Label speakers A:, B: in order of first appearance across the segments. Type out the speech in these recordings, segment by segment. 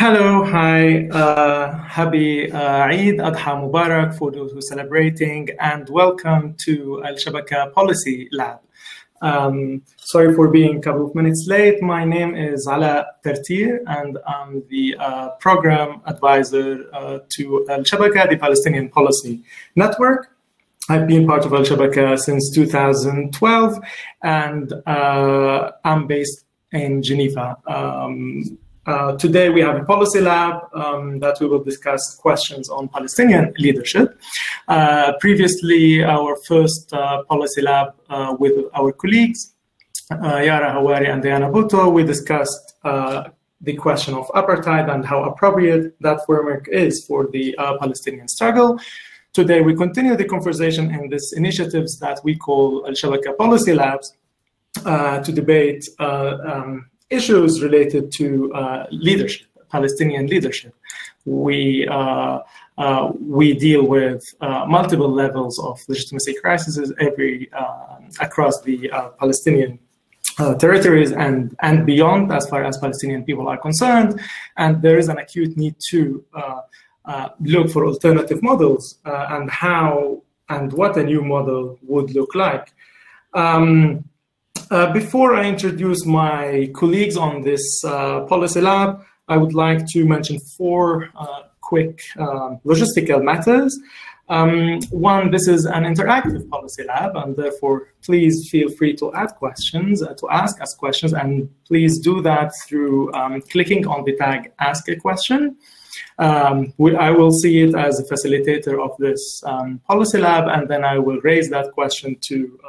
A: Hello, hi, happy Eid Adha Mubarak for those who are celebrating, and welcome to Al-Shabaka Policy Lab. Sorry for being a couple of minutes late. My name is Alaa Tartir, and I'm the program advisor to Al-Shabaka, the Palestinian Policy Network. I've been part of Al-Shabaka since 2012, and I'm based in Geneva. Today we have a policy lab that we will discuss questions on Palestinian leadership. Previously, our first policy lab with our colleagues, Yara Hawari and Diana Bhutto, we discussed the question of apartheid and how appropriate that framework is for the Palestinian struggle. Today we continue the conversation in these initiatives that we call Al-Shabaka Policy Labs to debate issues related to leadership, Palestinian leadership. We deal with multiple levels of legitimacy crises across the Palestinian territories and beyond, as far as Palestinian people are concerned. And there is an acute need to look for alternative models and how and what a new model would look like. Before I introduce my colleagues on this policy lab, I would like to mention four quick logistical matters. One, this is an interactive policy lab, and therefore please feel free to ask us questions, and please do that through clicking on the tag Ask a Question. I will see it as a facilitator of this policy lab, and then I will raise that question to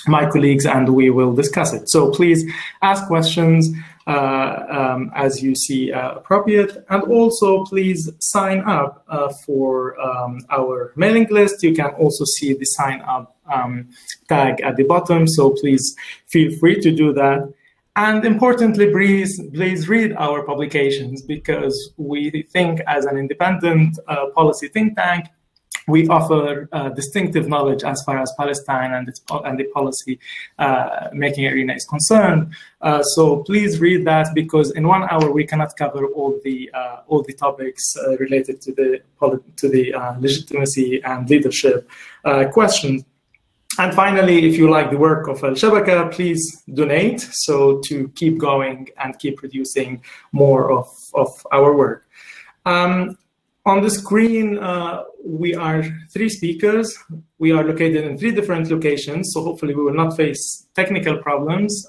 A: my colleagues, and we will discuss it. So please ask questions as you see appropriate, and also please sign up for our mailing list. You can also see the sign up tag at the bottom, so please feel free to do that. And importantly, please read our publications, because we think as an independent policy think tank, we offer distinctive knowledge as far as Palestine and the policy making arena is concerned. So please read that, because in 1 hour we cannot cover all the topics related to the legitimacy and leadership questions. And finally, if you like the work of Al-Shabaka, please donate, so to keep going and keep producing more of our work. On the screen, we are 3 speakers. We are located in 3 different locations, so hopefully we will not face technical problems.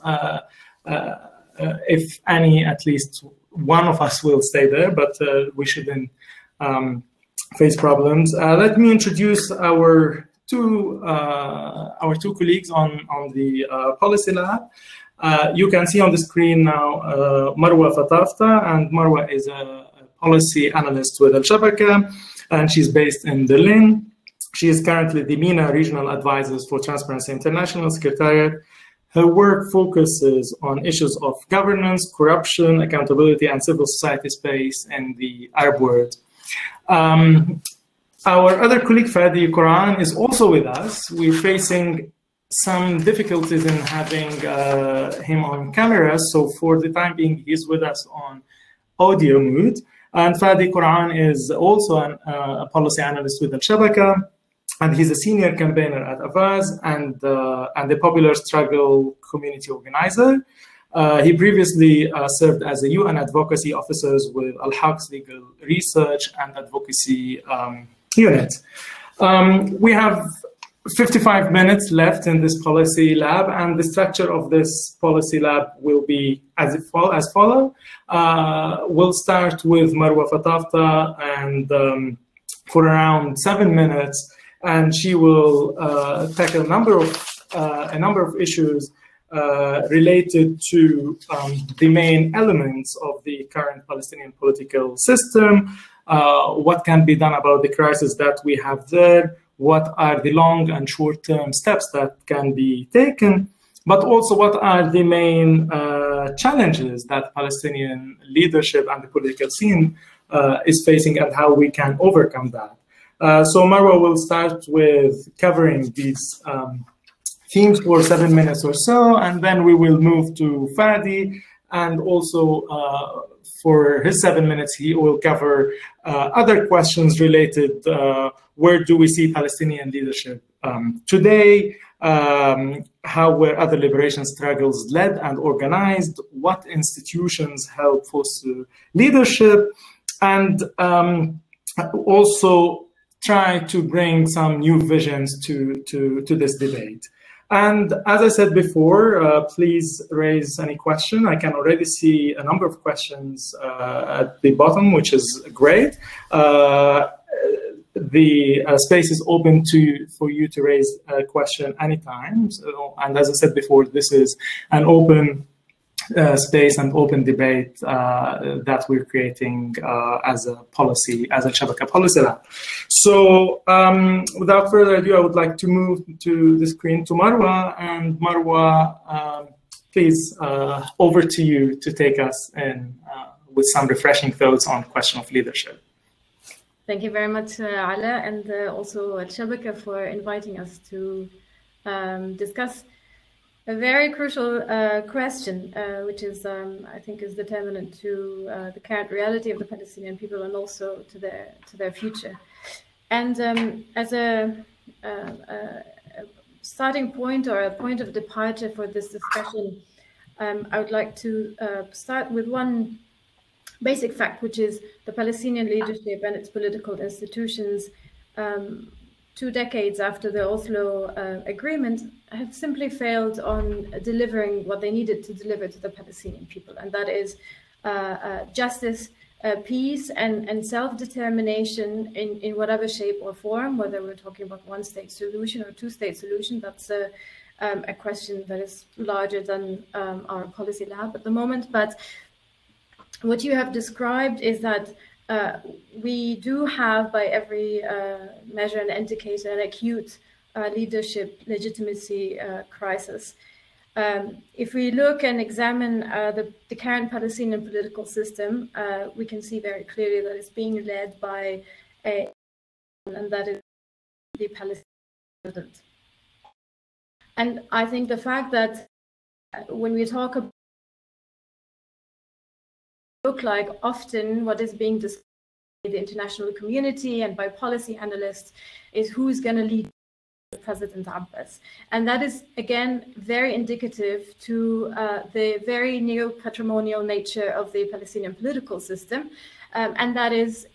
A: If any, at least one of us will stay there, but we shouldn't face problems. Let me introduce our two colleagues on the policy lab. You can see on the screen now Marwa Fatafta, and Marwa is a policy analyst with Al-Shabaka, and she's based in Berlin. She is currently the MENA Regional Advisors for Transparency International Secretariat. Her work focuses on issues of governance, corruption, accountability, and civil society space in the Arab world. Our other colleague, Fadi, is also with us. We're facing some difficulties in having him on camera, so for the time being, he's with us on audio mode. And Fadi Quran is also a policy analyst with Al-Shabaka, and he's a senior campaigner at Avaz and a popular struggle community organizer. He previously served as a UN advocacy officer with Al-Haq's legal research and advocacy unit. We have 55 minutes left in this policy lab, and the structure of this policy lab will be as follows. We'll start with Marwa Fatafta and for around 7 minutes, and she will tackle a number of issues related to the main elements of the current Palestinian political system, what can be done about the crisis that we have there, what are the long and short-term steps that can be taken, but also what are the main challenges that Palestinian leadership and the political scene is facing, and how we can overcome that. So Marwa will start with covering these themes for 7 minutes or so, and then we will move to Fadi, and also for his 7 minutes, he will cover other questions related, where do we see Palestinian leadership today, how were other liberation struggles led and organized, what institutions help foster leadership, and also try to bring some new visions to this debate. And as I said before, please raise any question. I can already see a number of questions at the bottom, which is great. The space is open for you to raise a question anytime. So, and as I said before, this is an open space and open debate that we're creating as a policy, as Al-Shabaka Policy Lab. So without further ado, I would like to move to the screen to Marwa. And Marwa, please, over to you to take us in with some refreshing thoughts on the question of leadership.
B: Thank you very much, Alaa, and also Al-Shabaka for inviting us to discuss a very crucial question, which is, I think, is determinant to the current reality of the Palestinian people and also to their future. And as a starting point or a point of departure for this discussion, I would like to start with one basic fact, which is the Palestinian leadership and its political institutions 2 decades after the Oslo agreement have simply failed on delivering what they needed to deliver to the Palestinian people, and that is justice, peace, and self-determination in whatever shape or form, whether we're talking about one-state solution or two-state solution. That's a question that is larger than our policy lab at the moment. But what you have described is that we do have, by every measure and indicator, an acute leadership legitimacy crisis. If we look and examine the current Palestinian political system, we can see very clearly that it's being led by and that is the Palestinian president. And I think the fact that when we talk about look like often what is being discussed by the international community and by policy analysts is who's going to lead President Abbas. And that is, again, very indicative to the very neo-patrimonial nature of the Palestinian political system. And that is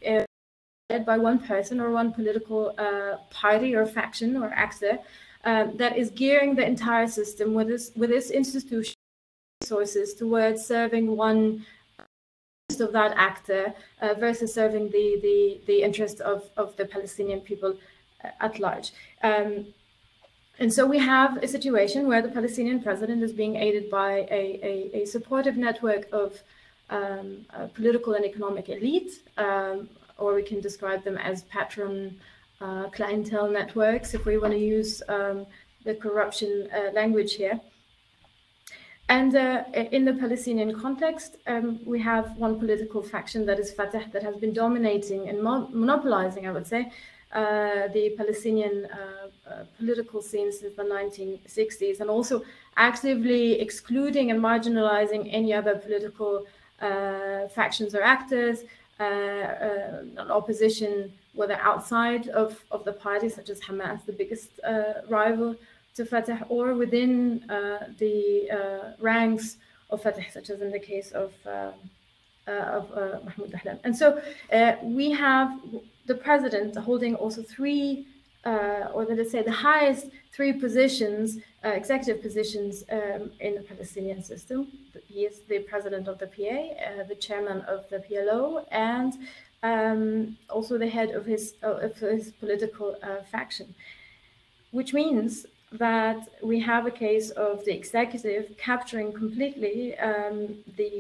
B: led by one person or one political party or faction or actor that is gearing the entire system with its institutional resources towards serving one of that actor versus serving the interest of the Palestinian people at large. And so we have a situation where the Palestinian president is being aided by a supportive network of political and economic elite, or we can describe them as patron clientele networks, if we want to use the corruption language here. And in the Palestinian context, we have one political faction, that is Fatah, that has been dominating and monopolizing, I would say, the Palestinian political scene since the 1960s, and also actively excluding and marginalizing any other political factions or actors, opposition, whether outside of the party, such as Hamas, the biggest rival to Fatah, or within the ranks of Fatah, such as in the case of Mahmoud Dahlan. And so we have the president holding also three, or let's say the highest three positions, executive positions in the Palestinian system. He is the president of the PA, the chairman of the PLO, and also the head of his political faction, which means that we have a case of the executive capturing completely the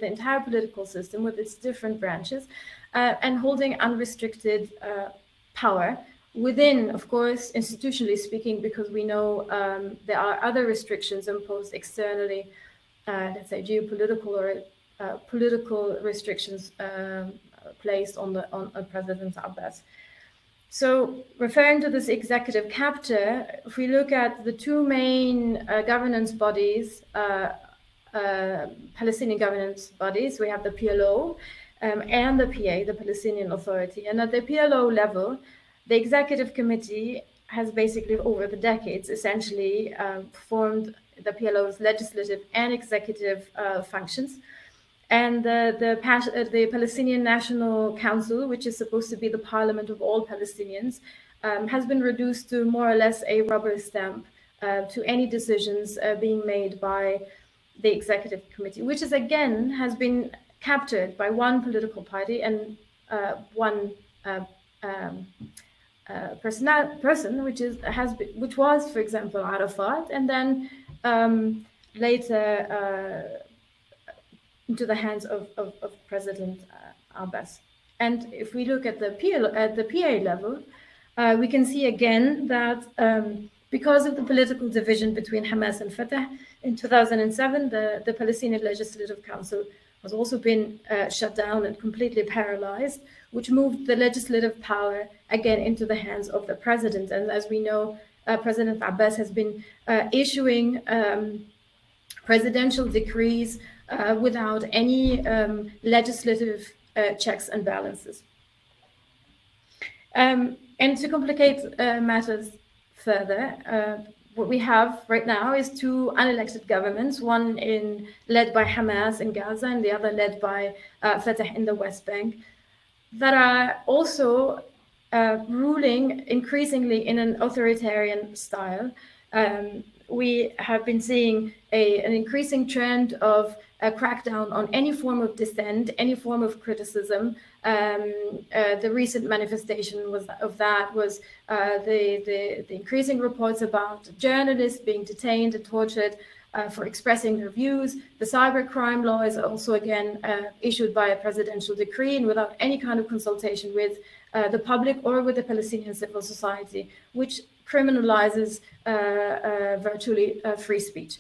B: entire political system with its different branches and holding unrestricted power within, of course, institutionally speaking, because we know there are other restrictions imposed externally, let's say geopolitical or political restrictions placed on President Abbas. So referring to this executive capture, if we look at the two main governance bodies Palestinian governance bodies. We have the PLO and the PA, the Palestinian Authority. And at the PLO level, the executive committee has basically, over the decades, essentially formed the PLO's legislative and executive functions. And the Palestinian National Council, which is supposed to be the parliament of all Palestinians, has been reduced to more or less a rubber stamp to any decisions being made by the executive committee, which is again has been captured by one political party and one person, which was, for example, Arafat, and then later into the hands of President Abbas. And if we look at the PA level, we can see again that because of the political division between Hamas and Fatah in 2007, the Palestinian Legislative Council has also been shut down and completely paralyzed, which moved the legislative power again into the hands of the president. And as we know, President Abbas has been issuing presidential decrees without any legislative checks and balances. And to complicate matters further, what we have right now is two unelected governments, one led by Hamas in Gaza and the other led by Fatah in the West Bank, that are also ruling increasingly in an authoritarian style. We have been seeing an increasing trend of a crackdown on any form of dissent, any form of criticism. The recent manifestation was the increasing reports about journalists being detained and tortured for expressing their views. The cybercrime law is also again issued by a presidential decree and without any kind of consultation with the public or with the Palestinian civil society, which criminalizes virtually free speech.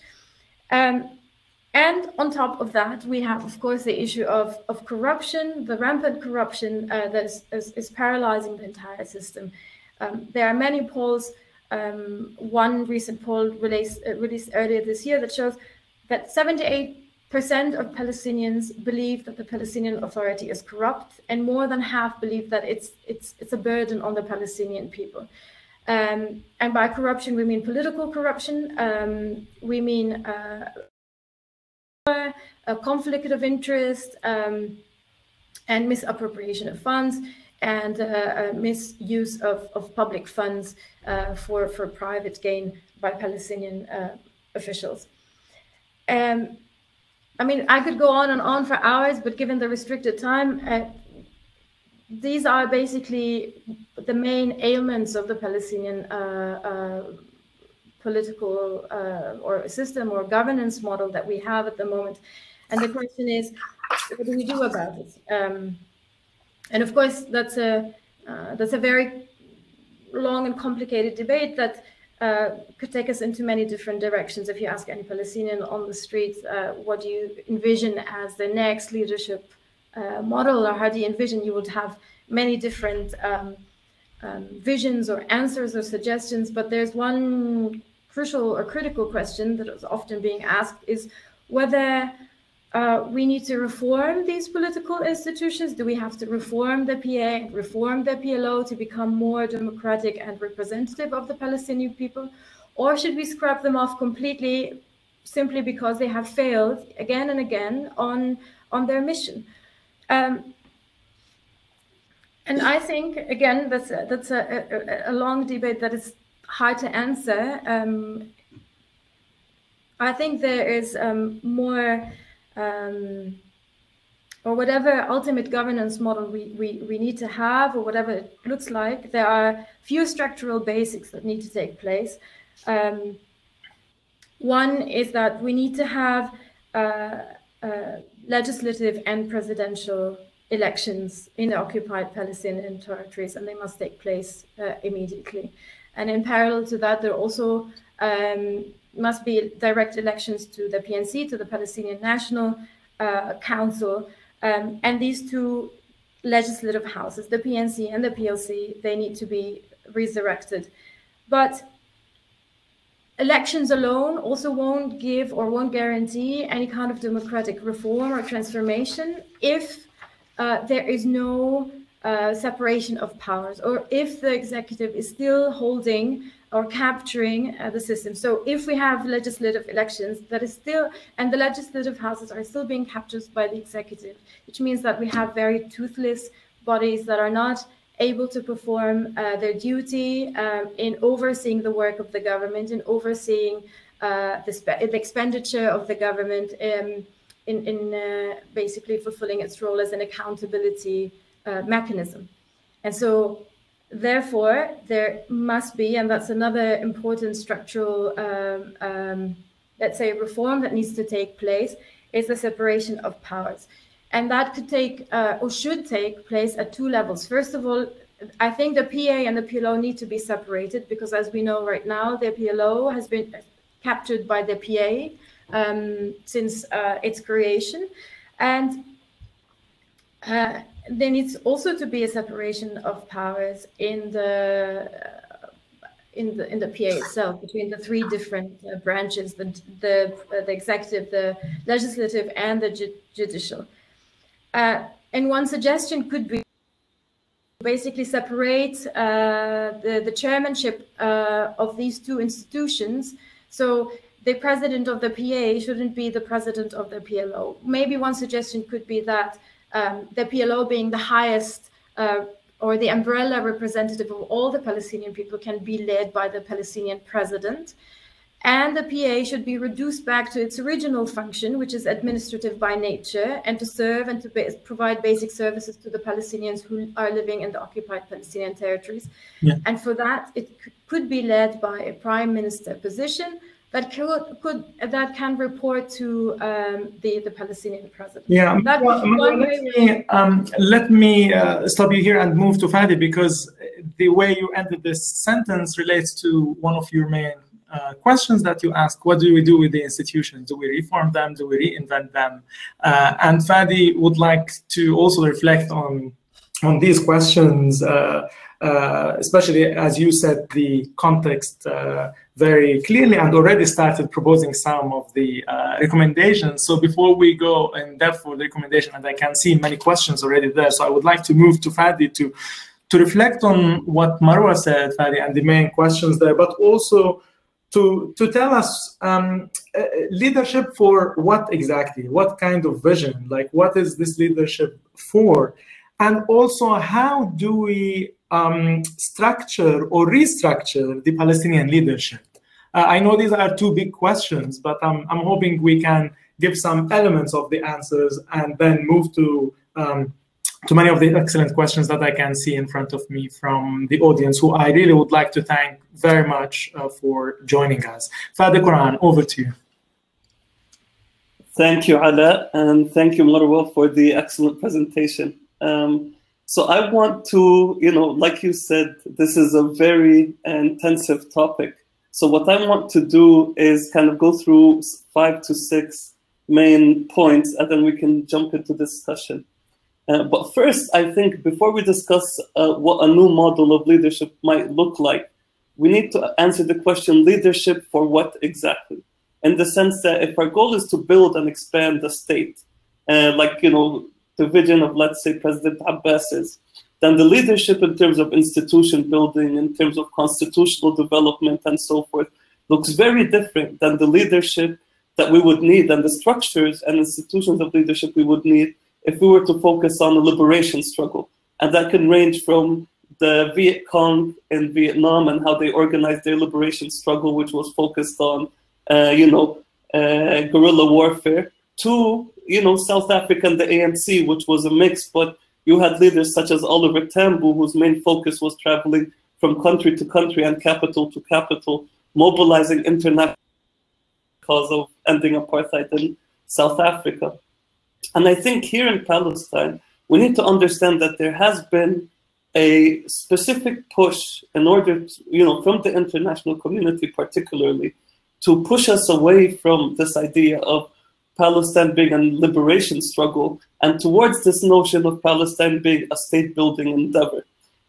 B: And on top of that, we have, of course, the issue of corruption, the rampant corruption that is paralyzing the entire system. There are many polls. One recent poll released earlier this year that shows that 78% of Palestinians believe that the Palestinian Authority is corrupt, and more than half believe that it's a burden on the Palestinian people. And by corruption, we mean political corruption. We mean a conflict of interest and misappropriation of funds and misuse of public funds for private gain by Palestinian officials. I mean, I could go on and on for hours, but given the restricted time, these are basically the main ailments of the Palestinian political or system or governance model that we have at the moment. And the question is, what do we do about it? And of course, that's a very long and complicated debate that could take us into many different directions. If you ask any Palestinian on the street, what do you envision as the next leadership model, or how do you envision, you would have many different visions or answers or suggestions. But there's one crucial or critical question that is often being asked, is whether we need to reform these political institutions. Do we have to reform the PA, reform the PLO to become more democratic and representative of the Palestinian people? Or should we scrap them off completely simply because they have failed again and again on their mission? And I think, again, that's a long debate that is hard to answer. I think there is more, or whatever ultimate governance model we need to have, or whatever it looks like, there are few structural basics that need to take place. One is that we need to have legislative and presidential elections in the occupied Palestinian territories, and they must take place immediately. And in parallel to that, there also must be direct elections to the PNC, to the Palestinian National Council, and these two legislative houses, the PNC and the PLC, they need to be resurrected. But elections alone also won't give or won't guarantee any kind of democratic reform or transformation if there is no separation of powers, or if the executive is still holding or capturing the system. So if we have legislative elections that is still, and the legislative houses are still being captured by the executive, which means that we have very toothless bodies that are not able to perform their duty in overseeing the work of the government, in overseeing the expenditure of the government, in basically fulfilling its role as an accountability mechanism. And so therefore, there must be, and that's another important structural, let's say, reform that needs to take place, is the separation of powers. And that could take, or should take place at two levels. First of all, I think the PA and the PLO need to be separated, because as we know right now, the PLO has been captured by the PA since its creation. And there needs also to be a separation of powers in the PA itself, between the three different branches, the executive, the legislative, and the judicial. And one suggestion could be basically separate the chairmanship of these two institutions. So the president of the PA shouldn't be the president of the PLO. Maybe one suggestion could be that the PLO, being the highest or the umbrella representative of all the Palestinian people, can be led by the Palestinian president. And the PA should be reduced back to its original function, which is administrative by nature, and to serve and to provide basic services to the Palestinians who are living in the occupied Palestinian territories. Yeah. And for that, it could be led by a prime minister position that can report to the Palestinian president.
A: Yeah, let me stop you here and move to Fadi, because the way you ended this sentence relates to one of your main questions that you asked. What do we do with the institutions? Do we reform them? Do we reinvent them? And Fadi would like to also reflect on these questions, especially as you said the context very clearly, and already started proposing some of the recommendations. So before we go in depth for the recommendation, and I can see many questions already there, so I would like to move to Fadi to reflect on what Marwa said, Fadi, and the main questions there, but also to tell us leadership for what exactly, what kind of vision, like what is this leadership for? And also, how do we structure or restructure the Palestinian leadership? I know these are two big questions, but I'm hoping we can give some elements of the answers and then move to many of the excellent questions that I can see in front of me from the audience, who I really would like to thank very much for joining us. Fadi Quran, over to you.
C: Thank you, Alaa, and thank you, Marwa, for the excellent presentation. So I want to, like you said, this is a very intensive topic. So what I want to do is kind of go through 5 to 6 main points, and then we can jump into discussion. But first, I think before we discuss what a new model of leadership might look like, we need to answer the question, leadership for what exactly? In the sense that if our goal is to build and expand the state, the vision of, let's say, President Abbas's, then the leadership in terms of institution building, in terms of constitutional development and so forth, looks very different than the leadership that we would need and the structures and institutions of leadership we would need if we were to focus on the liberation struggle. And that can range from the Viet Cong in Vietnam and how they organized their liberation struggle, which was focused on, guerrilla warfare, to, South Africa and the ANC, which was a mix, but you had leaders such as Oliver Tambo, whose main focus was traveling from country to country and capital to capital, mobilizing international cause of ending apartheid in South Africa. And I think here in Palestine, we need to understand that there has been a specific push in order to, from the international community particularly, to push us away from this idea of Palestine being a liberation struggle and towards this notion of Palestine being a state-building endeavor.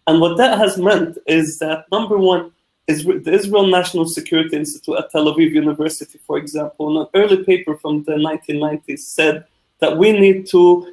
C: And what that has meant is that, number one, the Israel National Security Institute at Tel Aviv University, for example, in an early paper from the 1990s, said that we need to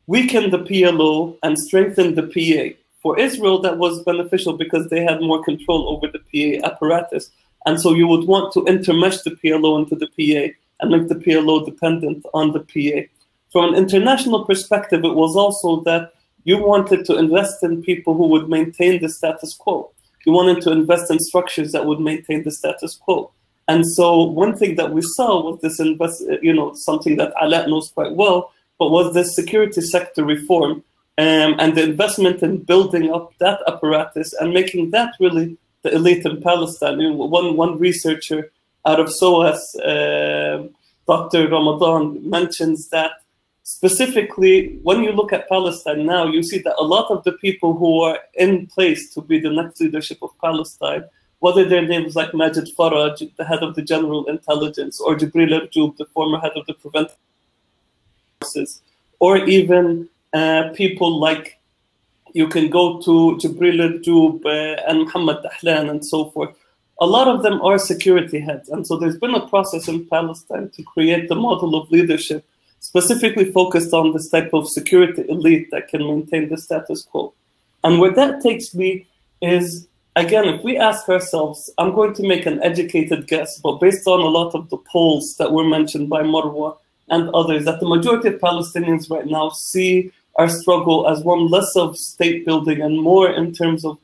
C: weaken the PLO and strengthen the PA. For Israel, that was beneficial because they had more control over the PA apparatus. And so you would want to intermesh the PLO into the PA and make the PLO dependent on the PA. From an international perspective, it was also that you wanted to invest in people who would maintain the status quo. You wanted to invest in structures that would maintain the status quo. And so one thing that we saw was this something that Alaa knows quite well, but was this security sector reform and the investment in building up that apparatus and making that really the elite in Palestine. One researcher out of SOAS, Dr. Ramadan, mentions that specifically, when you look at Palestine now, you see that a lot of the people who are in place to be the next leadership of Palestine, whether their names like Majid Faraj, the head of the General Intelligence, or Jibril Arjoub, the former head of the Preventive Forces, or even people like, you can go to Jibril Arjoub and Muhammad Dahlan and so forth. A lot of them are security heads. And so there's been a process in Palestine to create the model of leadership specifically focused on this type of security elite that can maintain the status quo. And where that takes me is, again, if we ask ourselves, I'm going to make an educated guess, but based on a lot of the polls that were mentioned by Marwa and others, that the majority of Palestinians right now see our struggle as one less of state building and more in terms of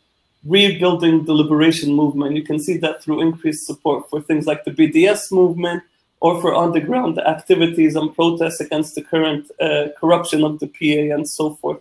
C: rebuilding the liberation movement. You can see that through increased support for things like the BDS movement, or for on-the-ground activities and protests against the current corruption of the PA and so forth.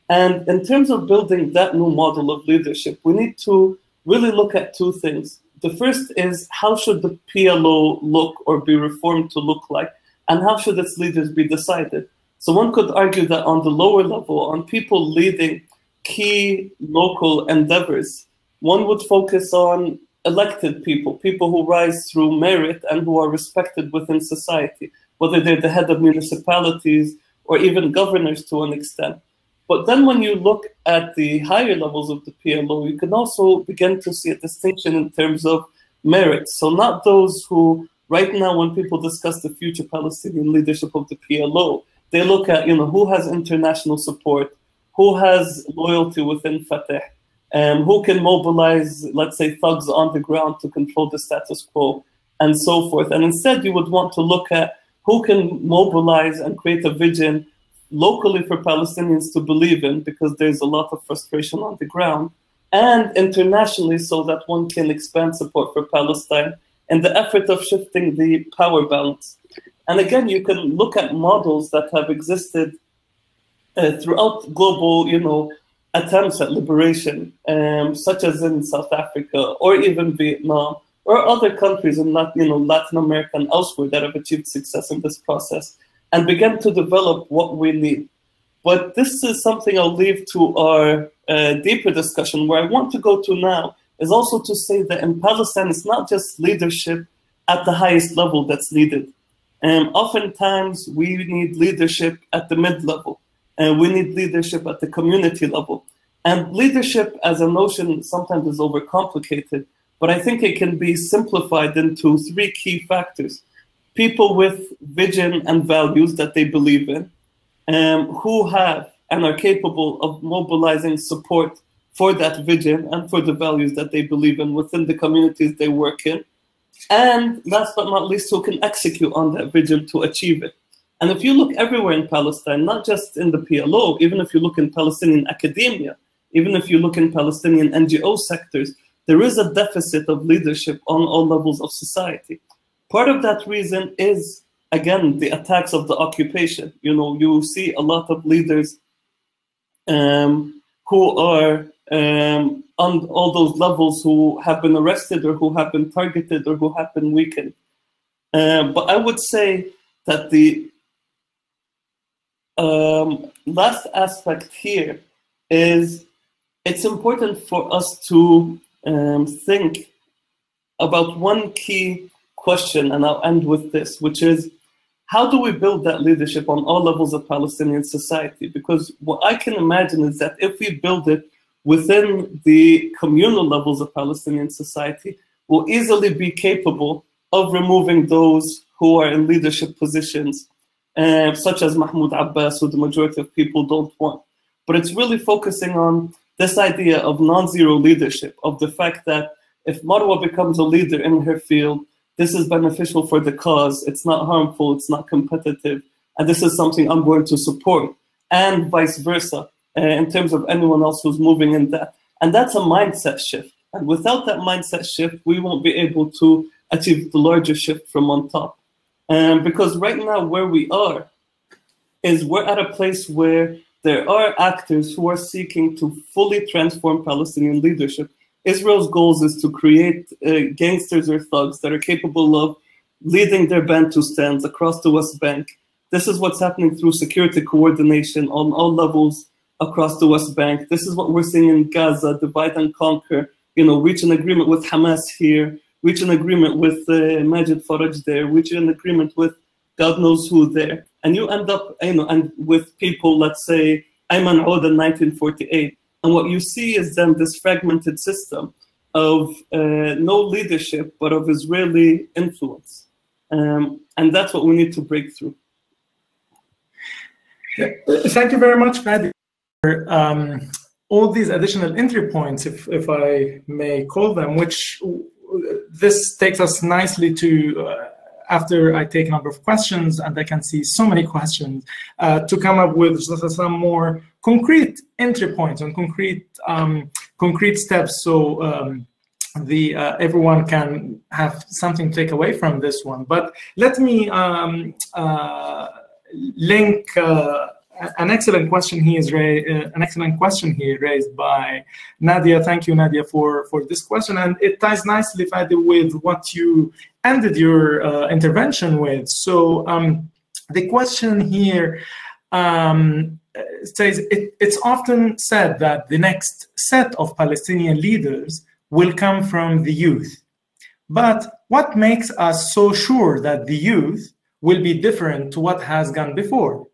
C: And in terms of building that new model of leadership, we need to really look at two things. The first is, how should the PLO look or be reformed to look like? And how should its leaders be decided? So one could argue that on the lower level, on people leading key local endeavors, one would focus on elected people, people who rise through merit and who are respected within society, whether they're the head of municipalities or even governors to an extent. But then when you look at the higher levels of the PLO, you can also begin to see a distinction in terms of merit. So not those who, right now when people discuss the future Palestinian leadership of the PLO, they look at who has international support, who has loyalty within Fatah, who can mobilize, let's say, thugs on the ground to control the status quo, and so forth. And instead, you would want to look at who can mobilize and create a vision locally for Palestinians to believe in, because there's a lot of frustration on the ground, and internationally so that one can expand support for Palestine in the effort of shifting the power balance. And again, you can look at models that have existed throughout global, attempts at liberation, such as in South Africa or even Vietnam or other countries in Latin America and elsewhere that have achieved success in this process, and began to develop what we need. But this is something I'll leave to our deeper discussion. Where I want to go to now is also to say that in Palestine, it's not just leadership at the highest level that's needed. Oftentimes, we need leadership at the mid-level. And we need leadership at the community level. And leadership as a notion sometimes is overcomplicated, but I think it can be simplified into three key factors. People with vision and values that they believe in, who have and are capable of mobilizing support for that vision and for the values that they believe in within the communities they work in. And last but not least, who can execute on that vision to achieve it. And if you look everywhere in Palestine, not just in the PLO, even if you look in Palestinian academia, even if you look in Palestinian NGO sectors, there is a deficit of leadership on all levels of society. Part of that reason is, again, the attacks of the occupation. You see a lot of leaders who are on all those levels who have been arrested or who have been targeted or who have been weakened. But I would say that the last aspect here is it's important for us to think about one key question, and I'll end with this, which is, how do we build that leadership on all levels of Palestinian society? Because what I can imagine is that if we build it within the communal levels of Palestinian society will easily be capable of removing those who are in leadership positions, such as Mahmoud Abbas, who the majority of people don't want. But it's really focusing on this idea of non-zero leadership, of the fact that if Marwa becomes a leader in her field, this is beneficial for the cause, it's not harmful, it's not competitive, and this is something I'm going to support, and vice versa, in terms of anyone else who's moving in that. And that's a mindset shift. And without that mindset shift, we won't be able to achieve the larger shift from on top. Because right now where we are is we're at a place where there are actors who are seeking to fully transform Palestinian leadership. Israel's goals is to create gangsters or thugs that are capable of leading their Bantustan's across the West Bank. This is what's happening through security coordination on all levels across the West Bank. This is what we're seeing in Gaza, divide and conquer, reach an agreement with Hamas here, reach an agreement with Majid Faraj there, reach an agreement with God knows who there. And you end up, and with people, let's say, Ayman Oud in 1948. And what you see is then this fragmented system of no leadership, but of Israeli influence. And that's what we need to break through.
A: Yeah. Thank you very much, Fadi, for all these additional entry points, if I may call them, which this takes us nicely to, after I take a number of questions, and I can see so many questions, to come up with some more concrete entry points and concrete steps, so everyone can have something to take away from this one. But let me link an excellent question here raised by Nadia. Thank you, Nadia, for this question, and it ties nicely, Fadi, with what you ended your intervention with. So the question here says, it's often said that the next set of Palestinian leaders will come from the youth. But what makes us so sure that the youth will be different to what has gone before?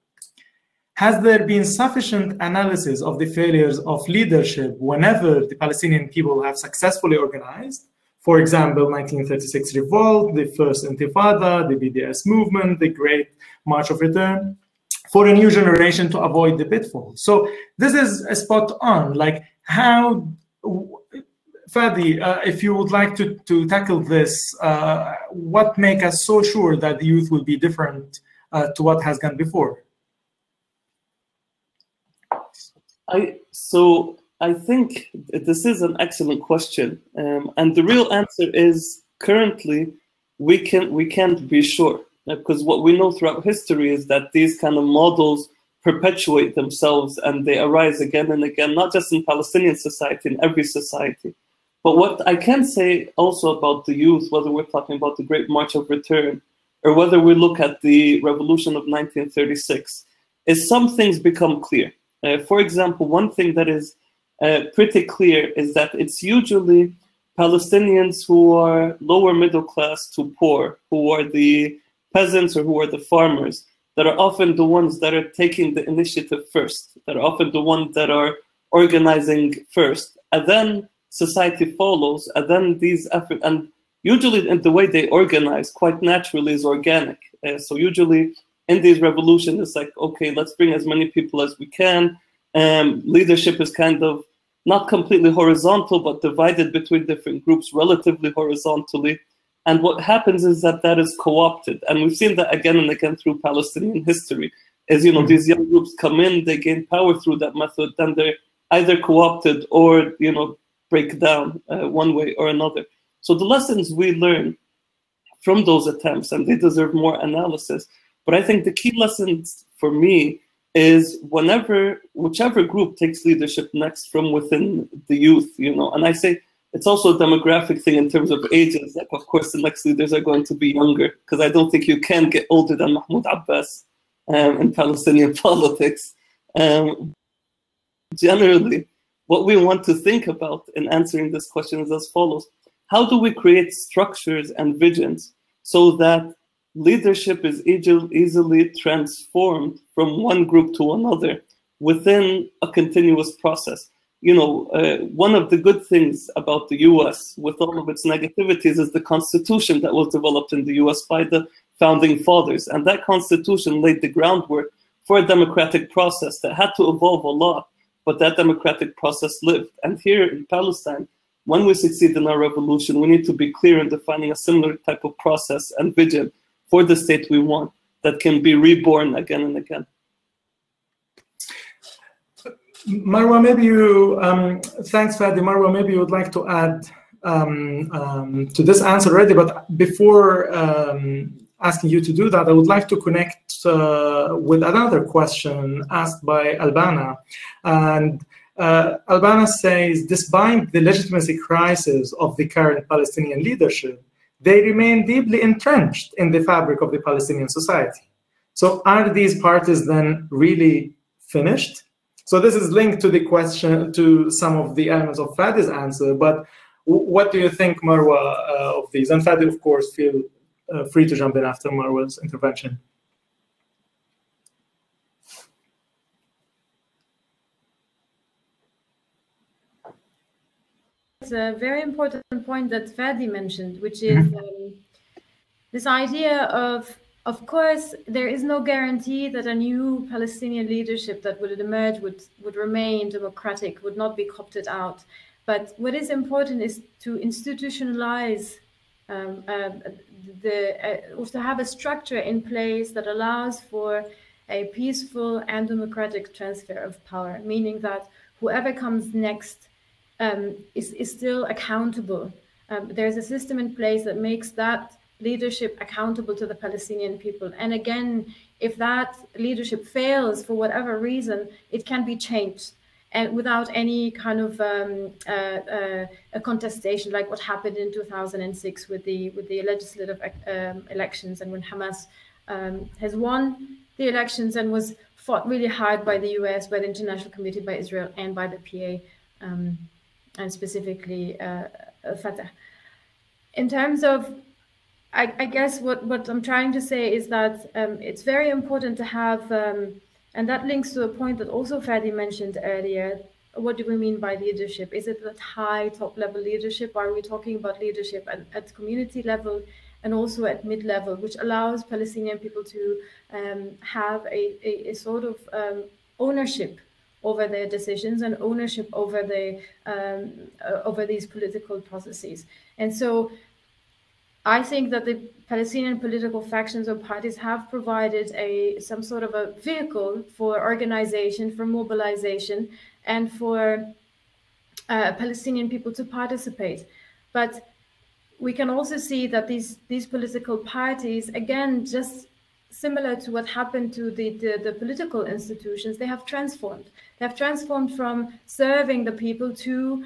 A: Has there been sufficient analysis of the failures of leadership whenever the Palestinian people have successfully organized? For example, 1936 revolt, the first Intifada, the BDS movement, the Great March of Return, for a new generation to avoid the pitfalls. So this is a spot on, like how, Fadi, if you would like to tackle this, what makes us so sure that the youth will be different to what has gone before?
C: I think this is an excellent question, and the real answer is currently we can't be sure, because what we know throughout history is that these kind of models perpetuate themselves and they arise again and again, not just in Palestinian society, in every society. But what I can say also about the youth, whether we're talking about the Great March of Return or whether we look at the revolution of 1936, is some things become clear. For example, one thing that is pretty clear is that it's usually Palestinians who are lower middle class to poor, who are the peasants or who are the farmers, that are often the ones that are taking the initiative first, that are often the ones that are organizing first, and then society follows, and then these efforts, and usually in the way they organize quite naturally is organic. So usually in these revolutions, it's like, okay, let's bring as many people as we can. Leadership is kind of not completely horizontal, but divided between different groups relatively horizontally. And what happens is that that is co-opted. And we've seen that again and again through Palestinian history. As these young groups come in, they gain power through that method, then they're either co-opted or, break down one way or another. So the lessons we learn from those attempts, and they deserve more analysis, but I think the key lessons for me is whichever group takes leadership next from within the youth, and I say it's also a demographic thing in terms of ages. Like, of course, the next leaders are going to be younger, because I don't think you can get older than Mahmoud Abbas in Palestinian politics. Generally, what we want to think about in answering this question is as follows. How do we create structures and visions so that leadership is easily transformed from one group to another within a continuous process? one of the good things about the US, with all of its negativities, is the constitution that was developed in the US by the founding fathers. And that constitution laid the groundwork for a democratic process that had to evolve a lot, but that democratic process lived. And here in Palestine, when we succeed in our revolution, we need to be clear in defining a similar type of process and vision for the state we want that can be reborn again and again.
A: Marwa, maybe you, thanks Fadi. Marwa, maybe you would like to add to this answer already, but before asking you to do that, I would like to connect with another question asked by Albana. And Albana says, despite the legitimacy crisis of the current Palestinian leadership, they remain deeply entrenched in the fabric of the Palestinian society. So are these parties then really finished? So this is linked to the question, to some of the elements of Fadi's answer, but what do you think, Marwa, of these? And Fadi, of course, feel free to jump in after Marwa's intervention.
B: It's a very important point that Fadi mentioned, which is this idea of course, there is no guarantee that a new Palestinian leadership that would emerge would remain democratic, would not be opted out. But what is important is to institutionalize, or to have a structure in place that allows for a peaceful and democratic transfer of power, meaning that whoever comes next is still accountable. There's a system in place that makes that leadership accountable to the Palestinian people. And again, if that leadership fails for whatever reason, it can be changed, and without any kind of a contestation, like what happened in 2006 with the legislative elections, and when Hamas has won the elections and was fought really hard by the US, by the International Committee, by Israel, and by the PA, and specifically Fatah. In terms of, I guess what I'm trying to say is that it's very important to have, and that links to a point that also Fadi mentioned earlier. What do we mean by leadership? Is it that high top-level leadership? Are we talking about leadership at community level and also at mid-level, which allows Palestinian people to have a sort of ownership over their decisions and ownership over over these political processes? And so I think that the Palestinian political factions or parties have provided some sort of a vehicle for organization, for mobilization, and for Palestinian people to participate. But we can also see that these political parties, again, just similar to what happened to the political institutions, they have transformed. They have transformed from serving the people to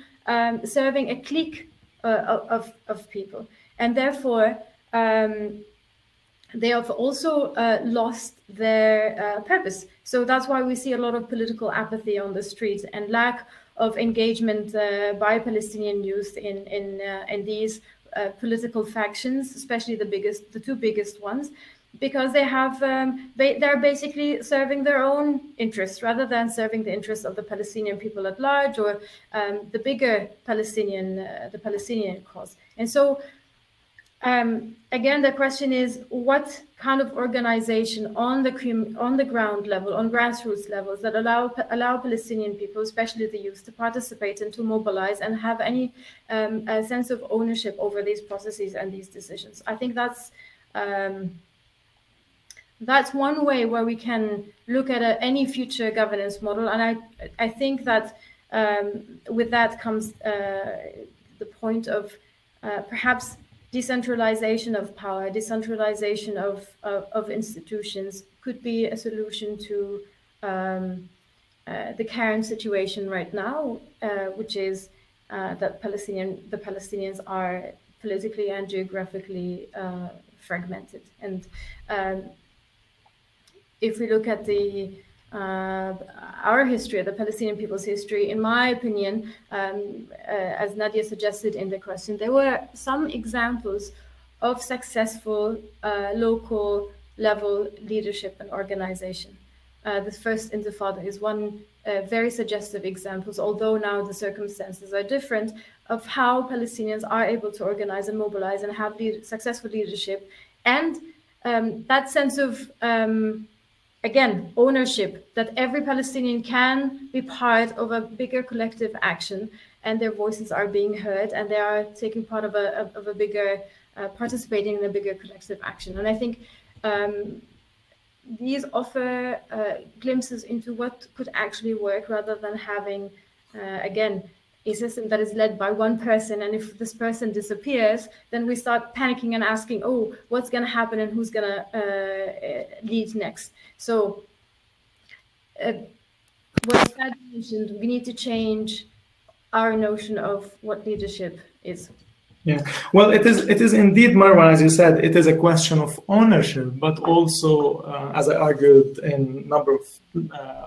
B: serving a clique of people. And therefore, they have also lost their purpose. So that's why we see a lot of political apathy on the streets and lack of engagement by Palestinian youth in these political factions, especially the two biggest ones, because they're basically serving their own interests rather than serving the interests of the Palestinian people at large, or the bigger the Palestinian cause. And so, again, the question is, what kind of organization on the ground level, on grassroots levels, that allow Palestinian people, especially the youth, to participate and to mobilize and have any a sense of ownership over these processes and these decisions? I think that's one way where we can look at any future governance model. And I think that with that comes the point of perhaps decentralization of power, decentralization of institutions could be a solution to the current situation right now, which is that the Palestinians are politically and geographically fragmented. And if we look at our history, the Palestinian people's history, in my opinion, as Nadia suggested in the question, there were some examples of successful local level leadership and organization. the first Intifada is one very suggestive example, although now the circumstances are different, of how Palestinians are able to organize and mobilize and have successful leadership. And that sense of, again, ownership, that every Palestinian can be part of a bigger collective action, and their voices are being heard, and they are taking part of a bigger, participating in a bigger collective action. And I think these offer glimpses into what could actually work, rather than having, again, a system that is led by one person, and if this person disappears, then we start panicking and asking, oh, what's going to happen and who's going to lead next? So what Fadi mentioned, we need to change our notion of what leadership is.
A: Yeah, well, it is indeed, Marwa, as you said, it is a question of ownership, but also, as I argued in a number of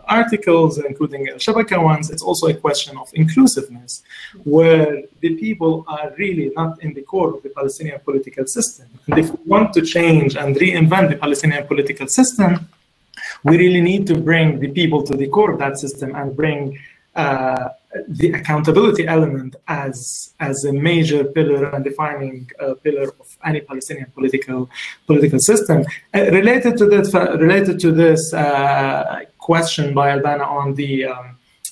A: articles, including Al-Shabaka ones, it's also a question of inclusiveness, where the people are really not in the core of the Palestinian political system. And if we want to change and reinvent the Palestinian political system, we really need to bring the people to the core of that system and bring the accountability element as a major pillar and defining pillar of any Palestinian political system. Related to this question by Albana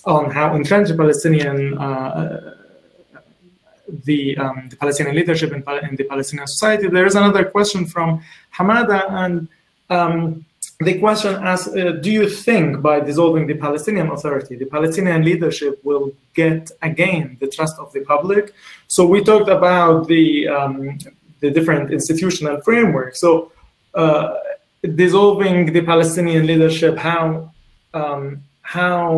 A: on how entrenched Palestinian the Palestinian leadership in the Palestinian society, there is another question from Hamada, and the question asks, do you think by dissolving the Palestinian Authority, the Palestinian leadership will get again the trust of the public? So we talked about the different institutional frameworks. So dissolving the Palestinian leadership, how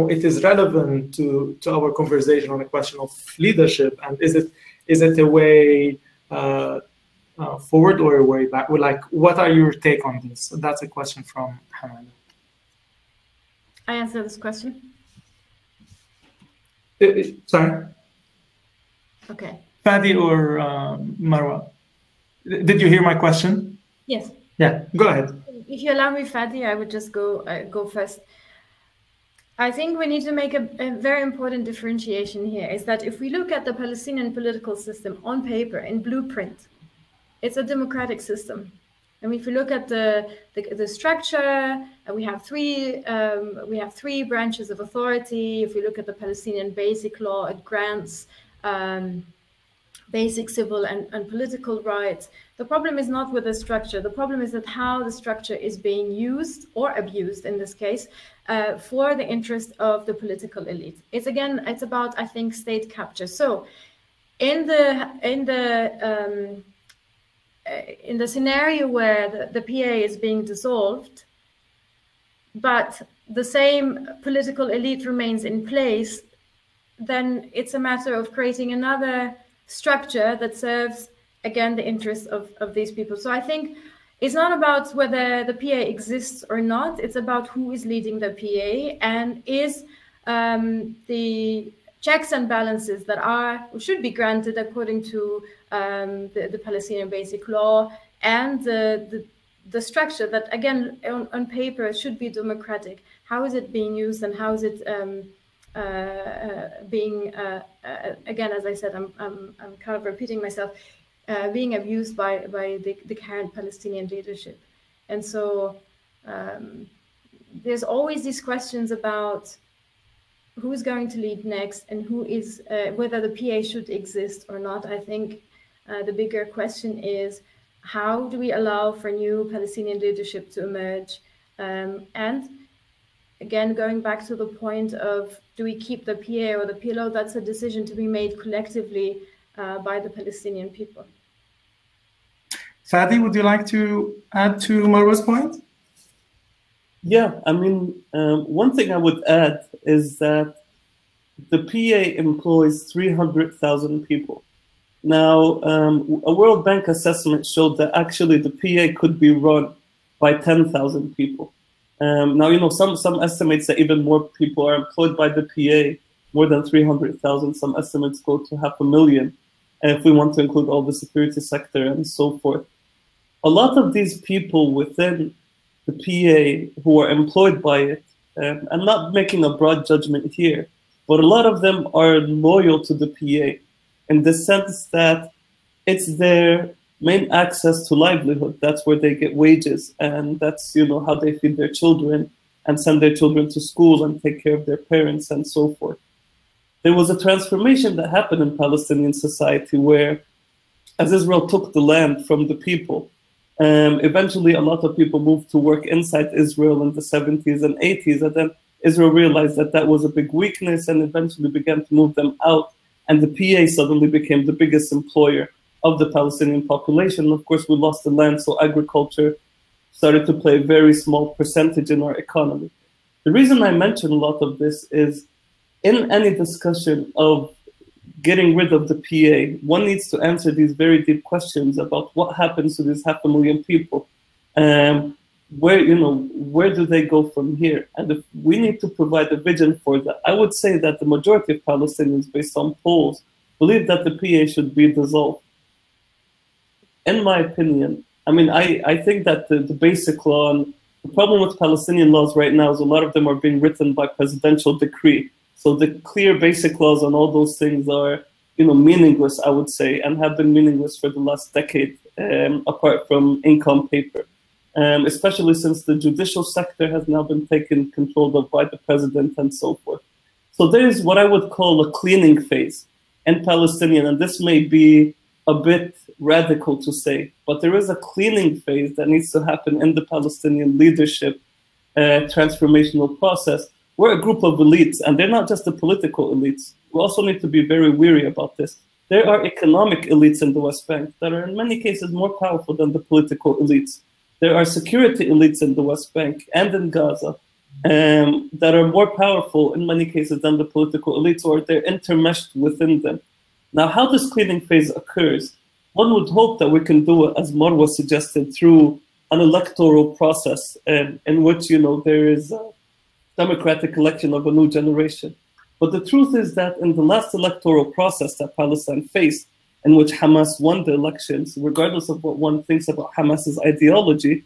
A: it is relevant to our conversation on the question of leadership, and is it a way forward or a way back? Like, what are your take on this? So that's a question from Hamada.
B: I answer this question.
A: Sorry.
B: Okay.
A: Fadi or Marwa? Did you hear my question?
B: Yes.
A: Yeah. Go ahead.
B: If you allow me, Fadi, I would just go first. I think we need to make a very important differentiation here. Is that if we look at the Palestinian political system on paper, in blueprint, it's a democratic system. And if you look at the structure, we have three branches of authority. If we look at the Palestinian Basic Law, it grants basic civil and political rights. The problem is not with the structure. The problem is that how the structure is being used or abused in this case for the interest of the political elite. It's about, I think, state capture. So in the scenario where the PA is being dissolved, but the same political elite remains in place, then it's a matter of creating another structure that serves, again, the interests of these people. So I think it's not about whether the PA exists or not, it's about who is leading the PA, and is the checks and balances that should be granted according to the Palestinian Basic Law, and the structure that, again, on paper should be democratic. How is it being used, and how is it being, again, as I said, I'm kind of repeating myself, being abused by the current Palestinian leadership. And so there's always these questions about who's going to lead next, and who is whether the PA should exist or not. I think the bigger question is, how do we allow for new Palestinian leadership to emerge? And again, going back to the point of, do we keep the PA or the PLO? That's a decision to be made collectively by the Palestinian people.
A: Fadi, would you like to add to Marwa's point?
C: Yeah, I mean, one thing I would add is that the PA employs 300,000 people. Now, a World Bank assessment showed that actually the PA could be run by 10,000 people. Now, you know, some estimates that even more people are employed by the PA, more than 300,000. Some estimates go to 500,000, if we want to include all the security sector and so forth. A lot of these people within the PA who are employed by it I'm not making a broad judgment here, but a lot of them are loyal to the PA in the sense that it's their main access to livelihood. That's where they get wages, and that's how they feed their children and send their children to school and take care of their parents and so forth. There was a transformation that happened in Palestinian society where, as Israel took the land from the people, eventually a lot of people moved to work inside Israel in the 70s and 80s, and then Israel realized that that was a big weakness and eventually began to move them out, and the PA suddenly became the biggest employer of the Palestinian population. Of course, we lost the land, so agriculture started to play a very small percentage in our economy. The reason I mention a lot of this is in any discussion of getting rid of the PA, one needs to answer these very deep questions about what happens to these 500,000 people. Where do they go from here? And if we need to provide a vision for that, I would say that the majority of Palestinians, based on polls, believe that the PA should be dissolved. In my opinion, I think that the basic law, and the problem with Palestinian laws right now is a lot of them are being written by presidential decree. So the clear basic laws on all those things are, meaningless, I would say, and have been meaningless for the last decade, apart from ink on paper. Especially since the judicial sector has now been taken control of by the president and so forth. So there is what I would call a cleaning phase in Palestinian, and this may be a bit radical to say, but there is a cleaning phase that needs to happen in the Palestinian leadership transformational process. We're a group of elites, and they're not just the political elites. We also need to be very wary about this. There are economic elites in the West Bank that are in many cases more powerful than the political elites. There are security elites in the West Bank and in Gaza that are more powerful in many cases than the political elites, or they're intermeshed within them. Now, how this cleaning phase occurs, one would hope that we can do it, as Marwa suggested, through an electoral process in which, there is a democratic election of a new generation. But the truth is that in the last electoral process that Palestine faced, in which Hamas won the elections, regardless of what one thinks about Hamas's ideology,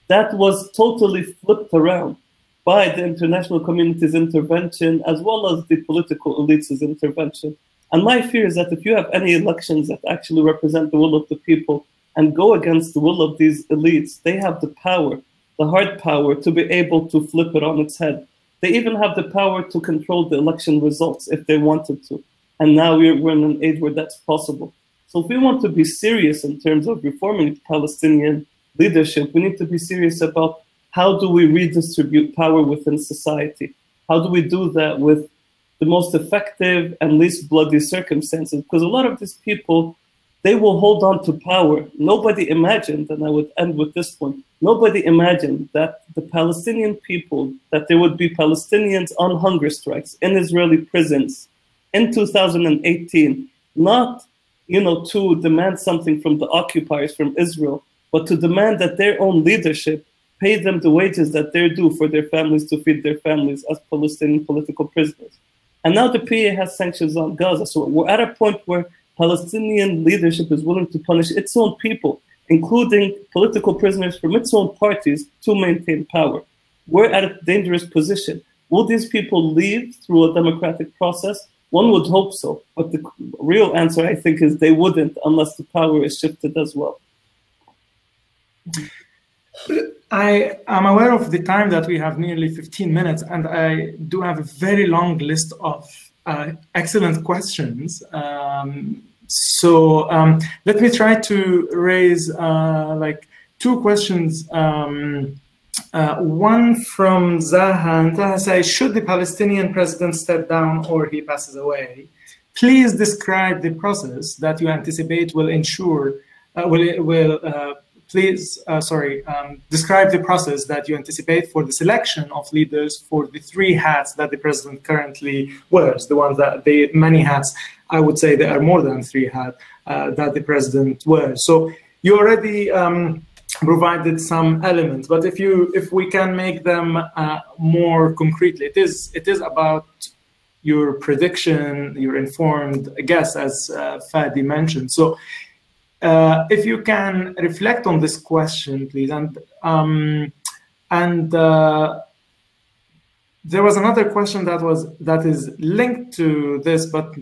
C: that was totally flipped around by the international community's intervention, as well as the political elites' intervention. And my fear is that if you have any elections that actually represent the will of the people and go against the will of these elites, they have the power, the hard power, to be able to flip it on its head. They even have the power to control the election results if they wanted to. And now we're in an age where that's possible. So if we want to be serious in terms of reforming Palestinian leadership, we need to be serious about how do we redistribute power within society? How do we do that with the most effective and least bloody circumstances? Because a lot of these people, they will hold on to power. Nobody imagined, and I would end with this point, nobody imagined that the Palestinian people, that there would be Palestinians on hunger strikes in Israeli prisons in 2018, not to demand something from the occupiers, from Israel, but to demand that their own leadership pay them the wages that they're due for their families to feed their families as Palestinian political prisoners. And now the PA has sanctions on Gaza. So we're at a point where Palestinian leadership is willing to punish its own people, including political prisoners from its own parties, to maintain power. We're at a dangerous position. Will these people leave through a democratic process? One would hope so, but the real answer, I think, is they wouldn't unless the power is shifted as well.
A: I am aware of the time that we have nearly 15 minutes, and I do have a very long list of excellent questions. So let me try to raise two questions. One from Zaha, and Zaha says, should the Palestinian president step down or he passes away? Please describe the process that you anticipate will ensure, describe the process that you anticipate for the selection of leaders for the 3 hats that the president currently wears, the ones that many hats, I would say there are more than 3 hats that the president wears. So you already provided some elements, but if we can make them more concretely, it is about your prediction, your informed guess, as Fadi mentioned. So if you can reflect on this question, please, and There was another question that is linked to this, but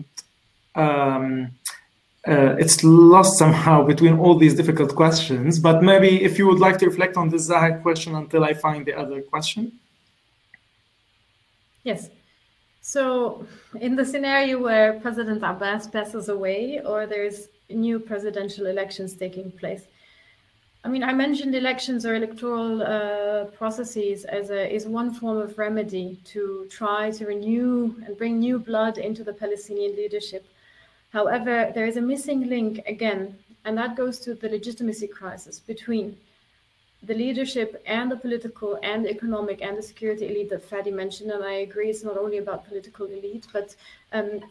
A: it's lost somehow between all these difficult questions. But maybe if you would like to reflect on this Zahid question until I find the other question.
B: Yes. So in the scenario where President Abbas passes away or there's new presidential elections taking place, I mean, I mentioned elections or electoral processes as one form of remedy to try to renew and bring new blood into the Palestinian leadership. However, there is a missing link again, and that goes to the legitimacy crisis between the leadership and the political and the economic and the security elite that Fadi mentioned. And I agree, it's not only about political elite, but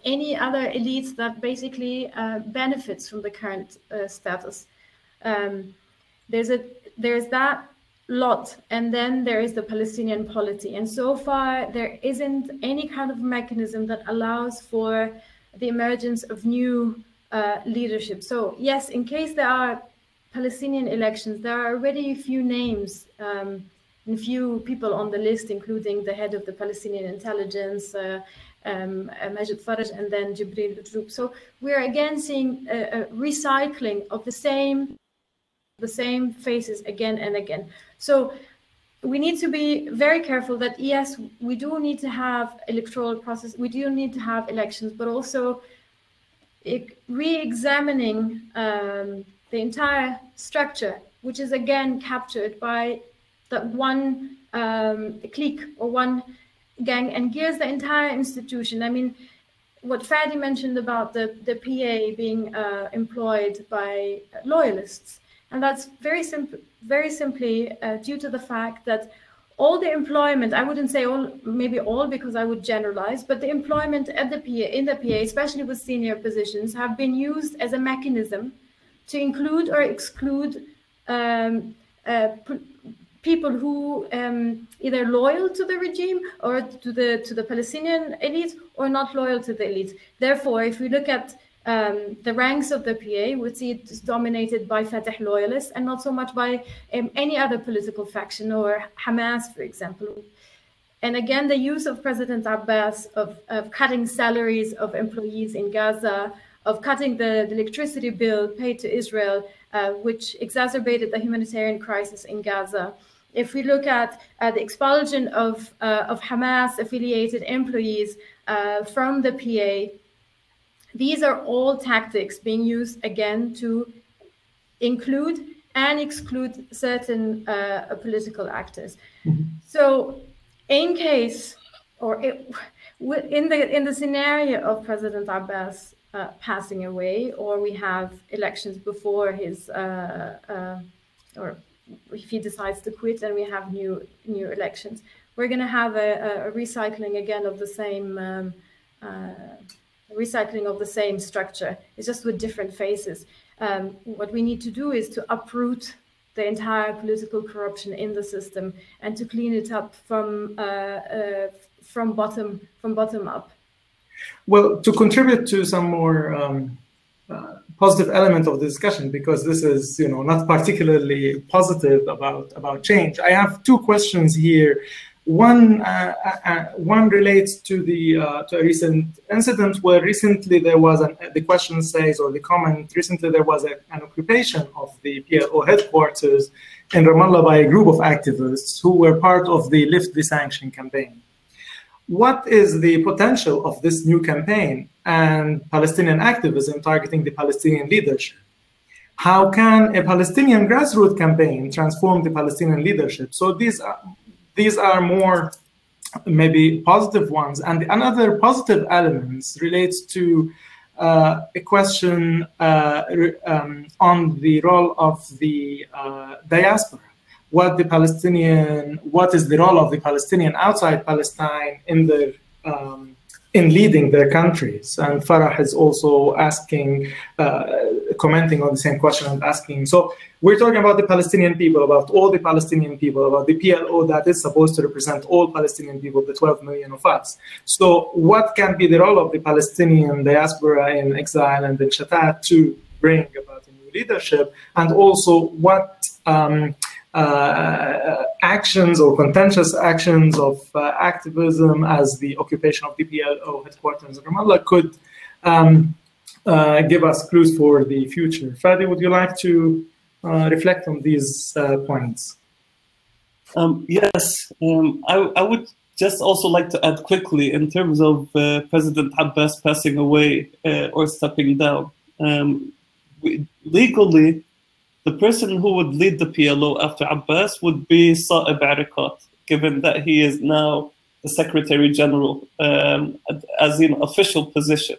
B: any other elites that basically benefits from the current status. There's that lot, and then there is the Palestinian polity. And so far, there isn't any kind of mechanism that allows for the emergence of new leadership. So yes, in case there are Palestinian elections, there are already a few names and few people on the list, including the head of the Palestinian intelligence, Majid Faraj, and then Jibril Ujub. So we're again seeing a recycling of the same faces again and again. So we need to be very careful that, yes, we do need to have electoral process, we do need to have elections, but also re-examining the entire structure, which is again captured by that one clique or one gang, and gears the entire institution. I mean, what Fadi mentioned about the PA being employed by loyalists, and that's very simply due to the fact that all the employment, I wouldn't say all, maybe all, because I would generalize, but the employment at the PA, in the PA, especially with senior positions, have been used as a mechanism to include or exclude people who either loyal to the regime or to the Palestinian elite, or not loyal to the elite. Therefore, if we look at the ranks of the PA, we see it is dominated by Fatah loyalists and not so much by any other political faction or Hamas, for example. And again, the use of President Abbas of cutting salaries of employees in Gaza, of cutting the electricity bill paid to Israel, which exacerbated the humanitarian crisis in Gaza. If we look at the expulsion of Hamas-affiliated employees from the PA, these are all tactics being used again to include and exclude certain political actors. Mm-hmm. So, in case, or in the scenario of President Abbas passing away, or we have elections before his, or if he decides to quit and we have new elections, we're going to have a recycling again of the same. Recycling of the same structure. It's just with different faces. What we need to do is to uproot the entire political corruption in the system and to clean it up from bottom up.
A: Well, to contribute to some more positive element of the discussion, because this is, not particularly positive about change, I have two questions here. One relates to a recent incident where recently there was the question says, or the comment, recently there was an occupation of the PLO headquarters in Ramallah by a group of activists who were part of the Lift the Sanction campaign. What is the potential of this new campaign and Palestinian activism targeting the Palestinian leadership? How can a Palestinian grassroots campaign transform the Palestinian leadership? So these are more maybe positive ones. And another positive element relates to a question on the role of the diaspora. What is the role of the Palestinian outside Palestine in leading their countries? And Farah is also asking, commenting on the same question and asking, so we're talking about the Palestinian people, about all the Palestinian people, about the PLO that is supposed to represent all Palestinian people, the 12 million of us. So what can be the role of the Palestinian diaspora in exile and in Shatat to bring about a new leadership? And also what actions or contentious actions of activism, as the occupation of the PLO headquarters in Ramallah, could give us clues for the future. Fadi, would you like to reflect on these points?
C: Yes, I would just also like to add quickly in terms of President Abbas passing away or stepping down. Legally, the person who would lead the PLO after Abbas would be Sa'ib Arikat, given that he is now the Secretary General as an official position.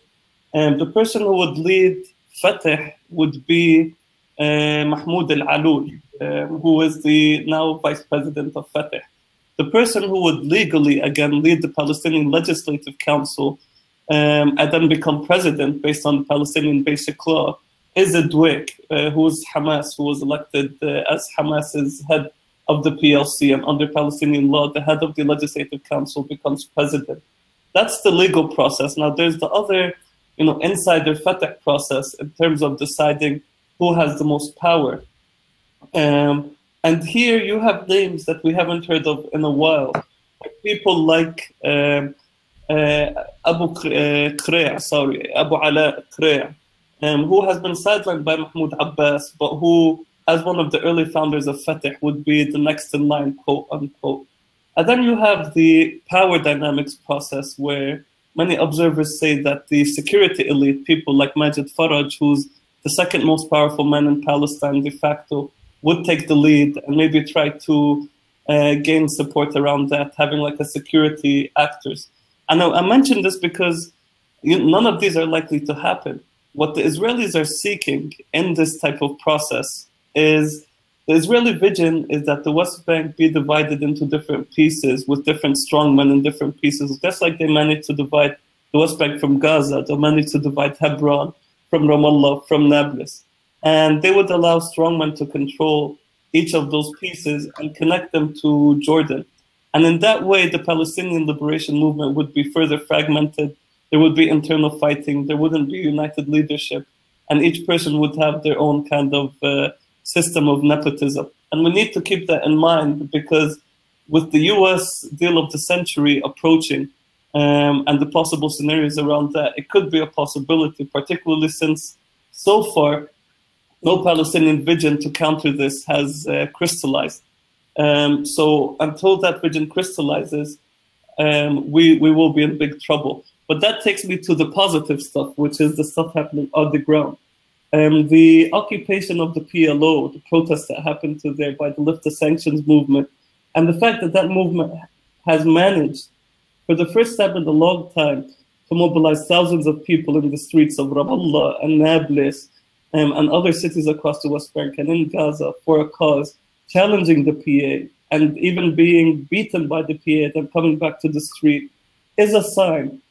C: The person who would lead Fatah would be Mahmoud Al-Alul, who is the now Vice President of Fatah. The person who would legally, again, lead the Palestinian Legislative Council and then become president based on the Palestinian Basic Law is a Dwick, who is Hamas, who was elected as Hamas's head of the PLC, and under Palestinian law, the head of the Legislative Council becomes president. That's the legal process. Now, there's the other, insider Fatah process in terms of deciding who has the most power. And here you have names that we haven't heard of in a while. People like Abu Alaa Tartir, who has been sidelined by Mahmoud Abbas, but who, as one of the early founders of Fatah, would be the next in line, quote unquote. And then you have the power dynamics process, where many observers say that the security elite, people like Majid Faraj, who's the second most powerful man in Palestine de facto, would take the lead and maybe try to gain support around that, having like a security actors. And I mention this because none of these are likely to happen. What the Israelis are seeking in this type of process is, the Israeli vision is that the West Bank be divided into different pieces with different strongmen in different pieces, just like they managed to divide the West Bank from Gaza, they managed to divide Hebron from Ramallah, from Nablus. And they would allow strongmen to control each of those pieces and connect them to Jordan. And in that way, the Palestinian liberation movement would be further fragmented. There would be internal fighting. There wouldn't be united leadership. And each person would have their own kind of system of nepotism. And we need to keep that in mind, because with the US deal of the century approaching and the possible scenarios around that, it could be a possibility, particularly since so far, no Palestinian vision to counter this has crystallized. So until that vision crystallizes, we will be in big trouble. But that takes me to the positive stuff, which is the stuff happening on the ground. The occupation of the PLO, the protests that happened to there by the Lift the Sanctions movement, and the fact that that movement has managed, for the first time in a long time, to mobilize thousands of people in the streets of Ramallah and Nablus and other cities across the West Bank and in Gaza for a cause, challenging the PA, and even being beaten by the PA, then coming back to the street, is a sign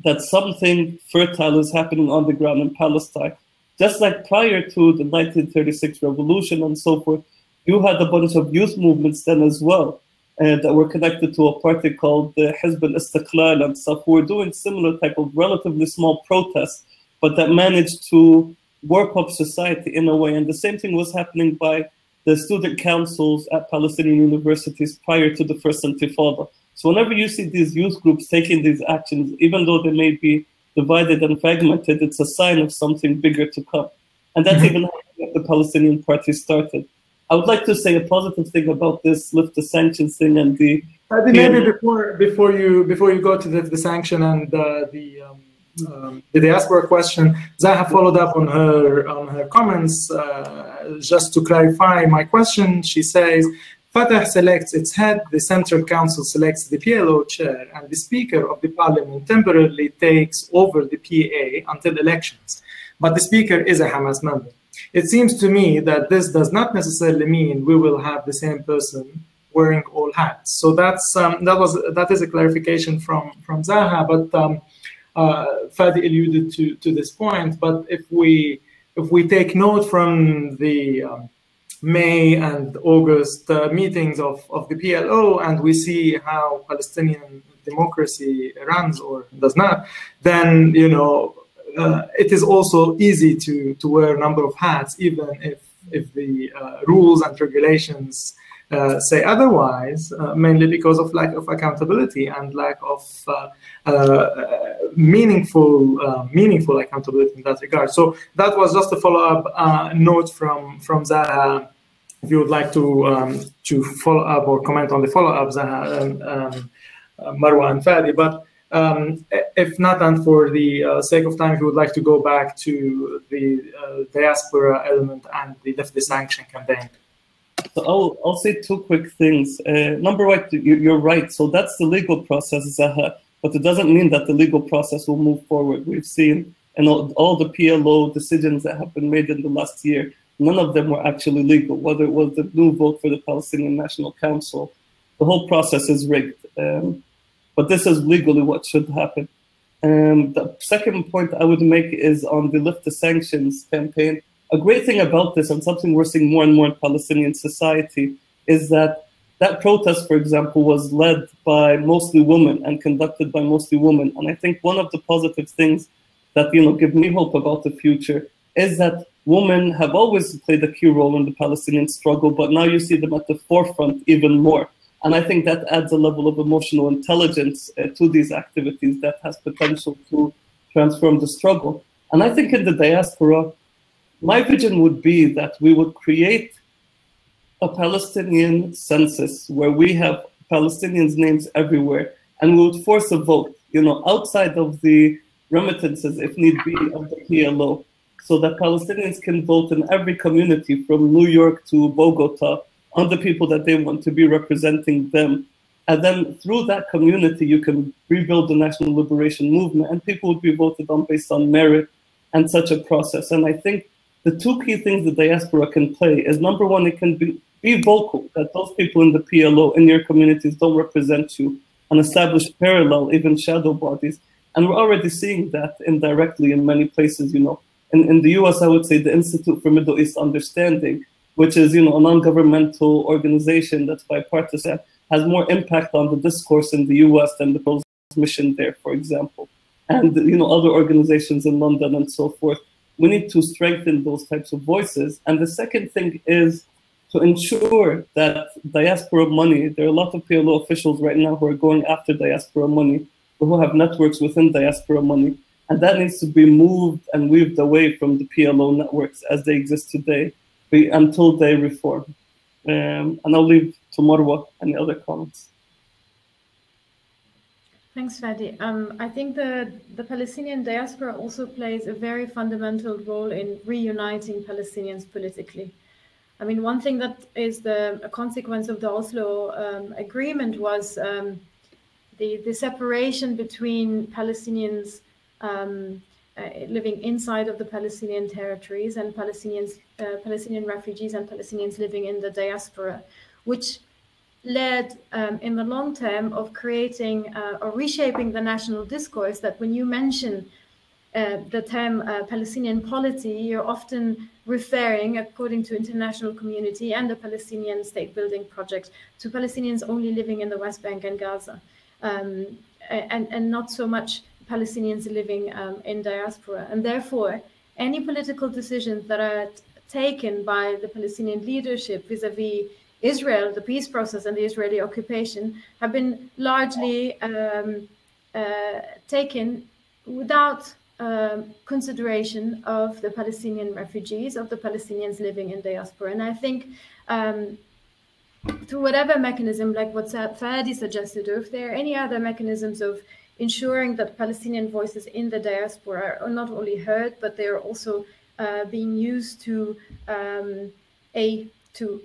C: that something fertile is happening on the ground in Palestine. Just like prior to the 1936 revolution and so forth, you had a bunch of youth movements then as well that were connected to a party called the Hizb al-Istiqlal and stuff, who were doing similar type of relatively small protests, but that managed to warp up society in a way. And the same thing was happening by the student councils at Palestinian universities prior to the first Intifada. So whenever you see these youth groups taking these actions, even though they may be divided and fragmented, it's a sign of something bigger to come. And that's even how the Palestinian Party started. I would like to say a positive thing about this Lift the Sanctions thing and the...
A: Maybe before you go to the sanction and the diaspora question, Zaha followed up on her comments. Just to clarify my question, she says, Fatah selects its head, the Central Council selects the PLO chair, and the Speaker of the Parliament temporarily takes over the PA until elections. But the Speaker is a Hamas member. It seems to me that this does not necessarily mean we will have the same person wearing all hats. So that is a clarification from Zaha, but Fadi alluded to this point. But if we take note from the May and August meetings of the PLO, and we see how Palestinian democracy runs or does not, then it is also easy to wear a number of hats, even if the rules and regulations say otherwise, mainly because of lack of accountability and lack of meaningful accountability in that regard. So that was just a follow-up note from Zaha. If you would like to follow up or comment on the follow-up, Zaha, Marwa and Fadi, but if not, and for the sake of time, if you would like to go back to the diaspora element and the lift the sanction campaign.
C: So I'll say two quick things. Number one, you're right. So that's the legal process, Zaha, but it doesn't mean that the legal process will move forward. We've seen in all the PLO decisions that have been made in the last year, none of them were actually legal, whether it was the new vote for the Palestinian National Council. The whole process is rigged. But this is legally what should happen. The second point I would make is on the Lift the Sanctions campaign. A great thing about this, and something we're seeing more and more in Palestinian society, is that protest, for example, was led by mostly women and conducted by mostly women. And I think one of the positive things that give me hope about the future is that women have always played a key role in the Palestinian struggle, but now you see them at the forefront even more. And I think that adds a level of emotional intelligence to these activities that has potential to transform the struggle. And I think in the diaspora, my vision would be that we would create a Palestinian census where we have Palestinians' names everywhere, and we would force a vote, outside of the remittances, if need be, of the PLO, so that Palestinians can vote in every community from New York to Bogota on the people that they want to be representing them. And then through that community, you can rebuild the national liberation movement, and people would be voted on based on merit and such a process. And I think the two key things the diaspora can play is, number one, it can be vocal, that those people in the PLO in your communities don't represent you, and establish parallel, even shadow bodies. And we're already seeing that indirectly in many places. In the US, I would say the Institute for Middle East Understanding, which is a non-governmental organization that's bipartisan, has more impact on the discourse in the US than the Rose Mission there, for example, and other organizations in London and so forth. We need to strengthen those types of voices. And the second thing is to ensure that diaspora money, there are a lot of PLO officials right now who are going after diaspora money, who have networks within diaspora money, and that needs to be moved and weaved away from the PLO networks as they exist today until they reform. And I'll leave to Marwa any other comments.
B: Thanks, Fadi. I think the Palestinian diaspora also plays a very fundamental role in reuniting Palestinians politically. I mean, one thing that is a consequence of the Oslo agreement was the separation between Palestinians living inside of the Palestinian territories and Palestinian refugees and Palestinians living in the diaspora, which led in the long term of creating or reshaping the national discourse, that when you mention the term Palestinian polity, you're often referring, according to international community and the Palestinian state building project, to Palestinians only living in the West Bank and Gaza, and not so much Palestinians living in diaspora. And therefore, any political decisions that are taken by the Palestinian leadership vis-a-vis Israel, the peace process and the Israeli occupation, have been largely taken without consideration of the Palestinian refugees, of the Palestinians living in diaspora. And I think through whatever mechanism, like what Fadi suggested, or if there are any other mechanisms of ensuring that Palestinian voices in the diaspora are not only heard, but they are also being used to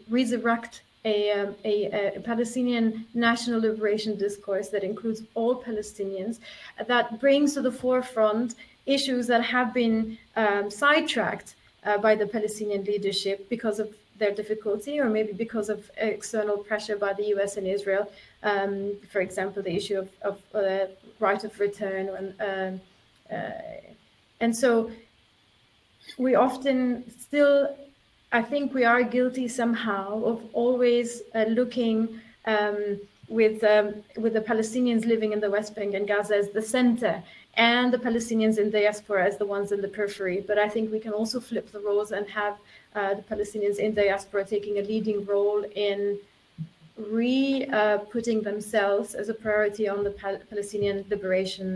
B: resurrect a Palestinian national liberation discourse that includes all Palestinians, that brings to the forefront issues that have been sidetracked by the Palestinian leadership because of their difficulty, or maybe because of external pressure by the US and Israel. For example, the issue of right of return, and so we often still, I think we are guilty somehow of always looking with the Palestinians living in the West Bank and Gaza as the center, and the Palestinians in diaspora as the ones in the periphery. But I think we can also flip the roles and have the Palestinians in diaspora taking a leading role in putting themselves as a priority on the Palestinian liberation,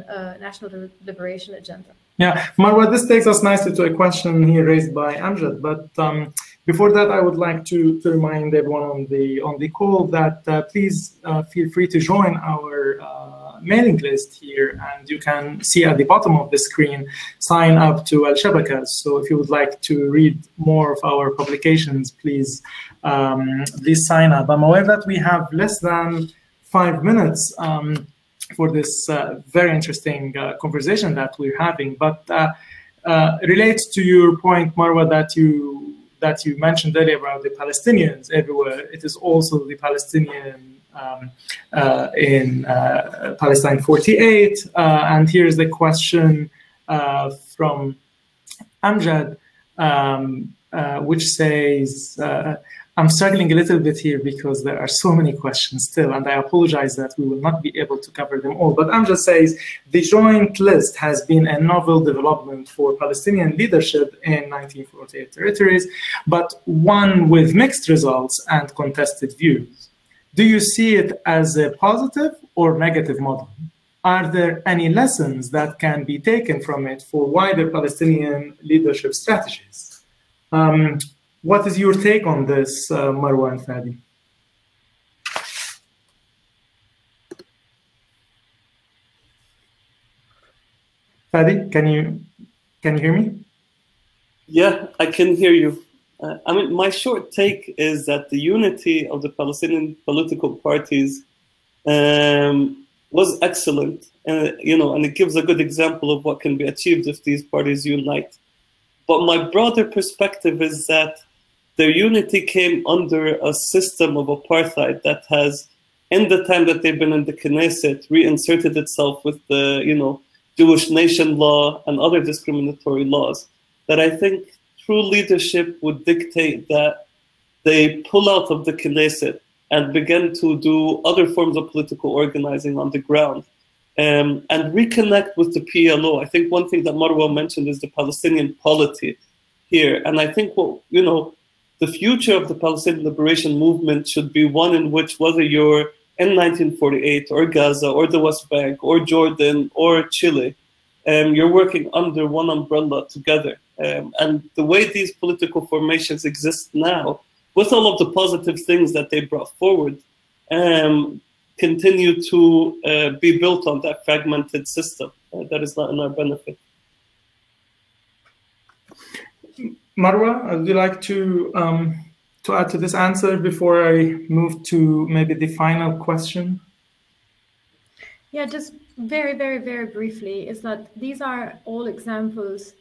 B: national liberation agenda.
A: Yeah, Marwa, this takes us nicely to a question here raised by Amjad. But before that, I would like to remind everyone on the call that please feel free to join our mailing list here, and you can see at the bottom of the screen, sign up to Al-Shabaka. So if you would like to read more of our publications, please sign up. I'm aware that we have less than 5 minutes for this very interesting conversation that we're having, but relates to your point, Marwa, that you mentioned earlier about the Palestinians everywhere. It is also the Palestinian in Palestine 48, and here's the question from Amjad, which says, I'm struggling a little bit here because there are so many questions still, and I apologize that we will not be able to cover them all. But Amjad says, the joint list has been a novel development for Palestinian leadership in 1948 territories, but one with mixed results and contested views. Do you see it as a positive or negative model? Are there any lessons that can be taken from it for wider Palestinian leadership strategies? What is your take on this, Marwa and Fadi? Fadi, can you hear me?
C: Yeah, I can hear you. I mean, my short take is that the unity of the Palestinian political parties was excellent, and it gives a good example of what can be achieved if these parties unite. But my broader perspective is that their unity came under a system of apartheid that has, in the time that they've been in the Knesset, reinserted itself with the, Jewish nation law and other discriminatory laws, that I think true leadership would dictate that they pull out of the Knesset and begin to do other forms of political organizing on the ground, and reconnect with the PLO. I think one thing that Marwa mentioned is the Palestinian polity here. And I think the future of the Palestinian liberation movement should be one in which, whether you're in 1948 or Gaza or the West Bank or Jordan or Chile, you're working under one umbrella together. And the way these political formations exist now, with all of the positive things that they brought forward, continue to be built on that fragmented system that is not in our benefit.
A: Marwa, would you like to add to this answer before I move to maybe the final question?
B: Yeah, just very, very, very briefly, is that these are all examples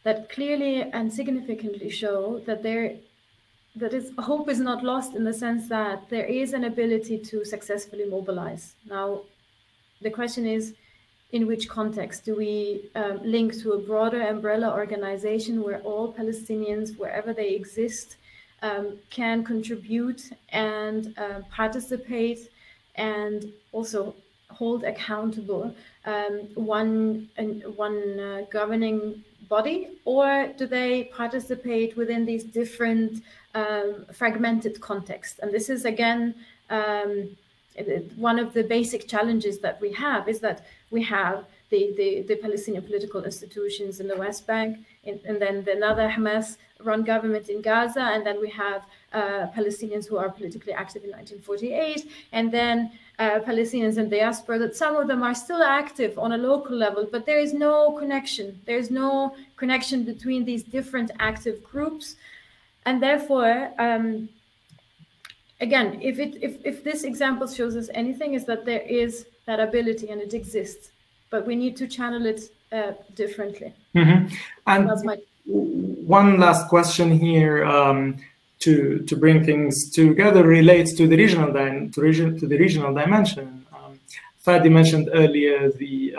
B: that clearly and significantly show that hope is not lost, in the sense that there is an ability to successfully mobilize. Now, the question is, in which context do we link to a broader umbrella organization where all Palestinians, wherever they exist, can contribute and participate, and also hold accountable one governing body? Or do they participate within these different fragmented contexts? And this is, again, one of the basic challenges that we have, is that we have the Palestinian political institutions in the West Bank, and then another Hamas-run government in Gaza, and then we have Palestinians who are politically active in 1948, and then Palestinians in diaspora, that some of them are still active on a local level, but there is no connection. There's no connection between these different active groups, and therefore, again, if this example shows us anything, is that there is that ability and it exists, but we need to channel it differently.
A: Mm-hmm. And one last question here to bring things together relates to the regional dimension. Fadi mentioned earlier the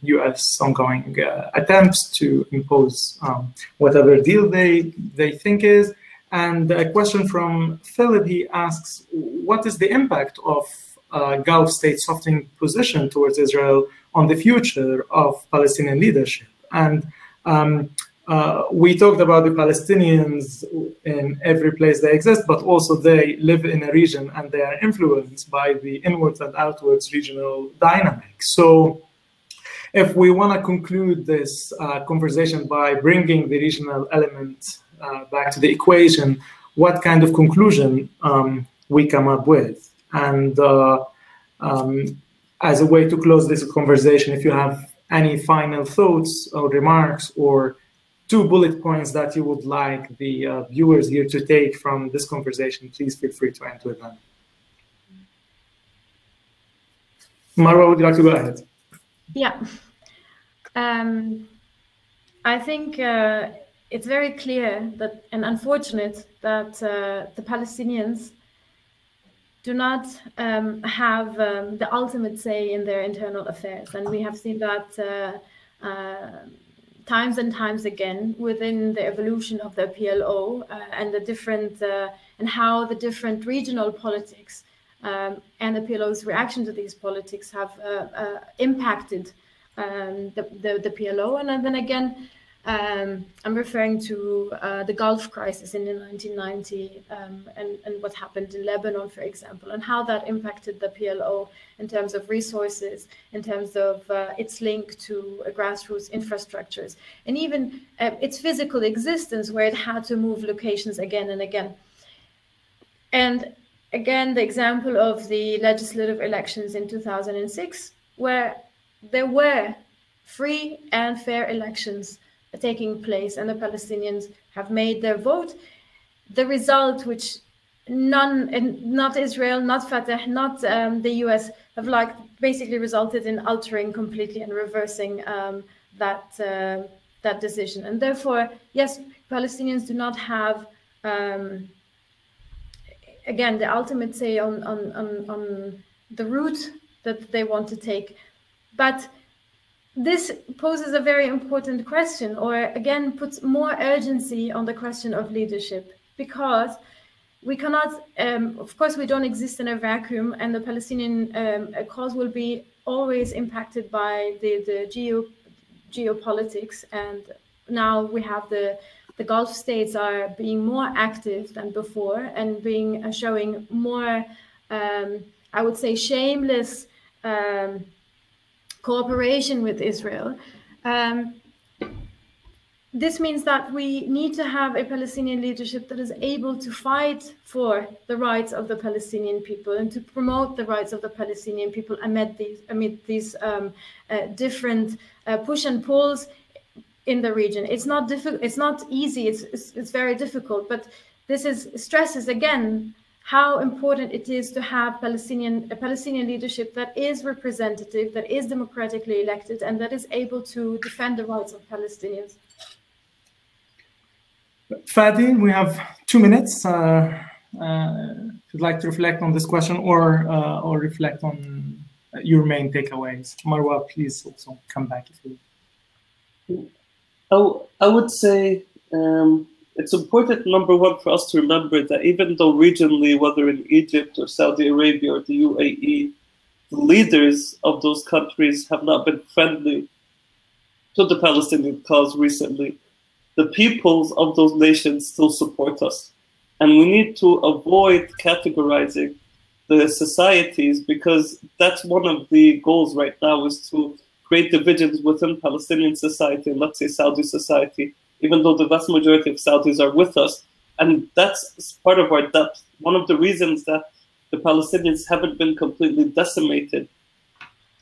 A: U.S. ongoing attempts to impose whatever deal they think is. And a question from Philip, he asks, what is the impact of Gulf states' softening position towards Israel on the future of Palestinian leadership? And we talked about the Palestinians in every place they exist, but also they live in a region and they are influenced by the inwards and outwards regional dynamics. So if we want to conclude this conversation by bringing the regional element back to the equation, what kind of conclusion we come up with? And as a way to close this conversation, if you have any final thoughts or remarks or 2 bullet points that you would like the viewers here to take from this conversation, please feel free to end with them. Marwa, would you like to go ahead?
B: Yeah. I think it's very clear that, and unfortunate, that the Palestinians do not have the ultimate say in their internal affairs. And we have seen that times and times again within the evolution of the PLO and the different and how the different regional politics and the PLO's reaction to these politics have impacted the PLO. And then again, I'm referring to the Gulf crisis in the 1990 and what happened in Lebanon, for example, and how that impacted the PLO in terms of resources, in terms of its link to grassroots infrastructures, and even its physical existence, where it had to move locations again and again. And again, the example of the legislative elections in 2006, where there were free and fair elections taking place, and the Palestinians have made their vote. The result, which not Israel, not Fatah, not the US, have basically resulted in altering completely and reversing that decision. And therefore, yes, Palestinians do not have again the ultimate say on the route that they want to take, but this poses a very important question, or again puts more urgency on the question of leadership, because we cannot, of course, we don't exist in a vacuum, and the Palestinian cause will be always impacted by the geopolitics. And now we have the Gulf states are being more active than before and showing more, I would say, shameless cooperation with Israel. This means that we need to have a Palestinian leadership that is able to fight for the rights of the Palestinian people and to promote the rights of the Palestinian people amid these different push and pulls in the region. It's not difficult. It's not easy. It's very difficult. But this stresses again how important it is to have a Palestinian leadership that is representative, that is democratically elected, and that is able to defend the rights of Palestinians.
A: Fadi, we have 2 minutes. If you'd like to reflect on this question or reflect on your main takeaways. Marwa, please also come back if you.
C: I would say it's important, number one, for us to remember that even though regionally, whether in Egypt or Saudi Arabia or the UAE, the leaders of those countries have not been friendly to the Palestinian cause recently, the peoples of those nations still support us. And we need to avoid categorizing the societies, because that's one of the goals right now, is to create divisions within Palestinian society and, let's say, Saudi society, even though the vast majority of Saudis are with us. And that's part of our depth. One of the reasons that the Palestinians haven't been completely decimated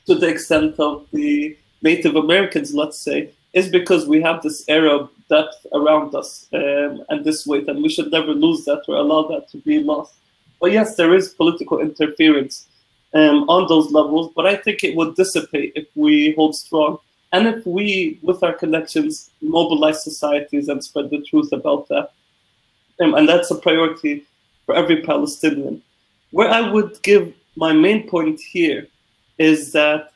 C: to the extent of the Native Americans, let's say, is because we have this Arab depth around us and this weight, and we should never lose that or allow that to be lost. But yes, there is political interference on those levels, but I think it would dissipate if we hold strong. And if we, with our connections, mobilize societies and spread the truth about that. And that's a priority for every Palestinian. Where I would give my main point here is that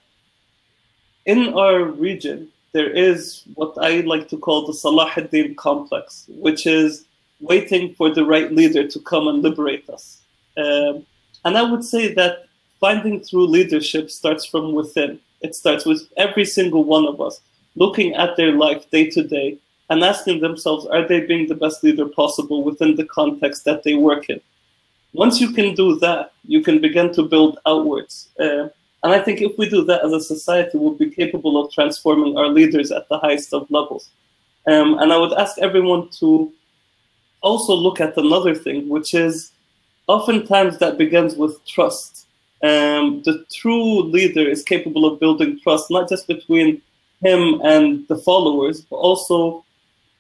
C: in our region, there is what I like to call the Salah ad-Din complex, which is waiting for the right leader to come and liberate us. And I would say that finding true leadership starts from within. It starts with every single one of us looking at their life day to day and asking themselves, are they being the best leader possible within the context that they work in? Once you can do that, you can begin to build outwards. And I think if we do that as a society, we'll be capable of transforming our leaders at the highest of levels. And I would ask everyone to also look at another thing, which is oftentimes that begins with trust. The true leader is capable of building trust, not just between him and the followers, but also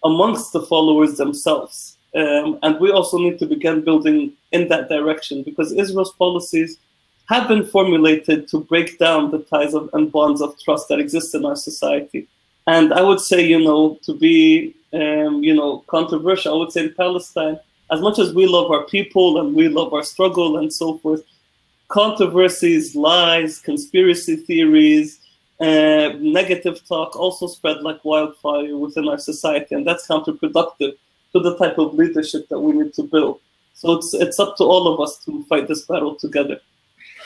C: amongst the followers themselves. And we also need to begin building in that direction, because Israel's policies have been formulated to break down the ties and bonds of trust that exist in our society. And I would say, to be, controversial, I would say in Palestine, as much as we love our people and we love our struggle and so forth, controversies, lies, conspiracy theories, negative talk also spread like wildfire within our society, and that's counterproductive to the type of leadership that we need to build. So it's up to all of us to fight this battle together.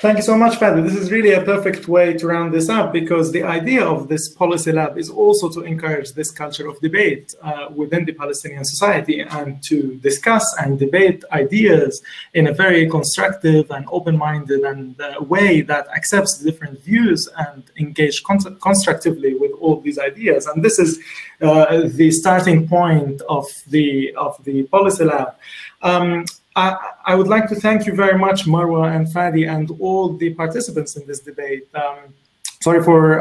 A: Thank you so much, Fadi. This is really a perfect way to round this up, because the idea of this policy lab is also to encourage this culture of debate within the Palestinian society, and to discuss and debate ideas in a very constructive and open-minded and way that accepts different views and engage constructively with all these ideas. And this is the starting point of the policy lab. I would like to thank you very much, Marwa and Fadi, and all the participants in this debate. Sorry for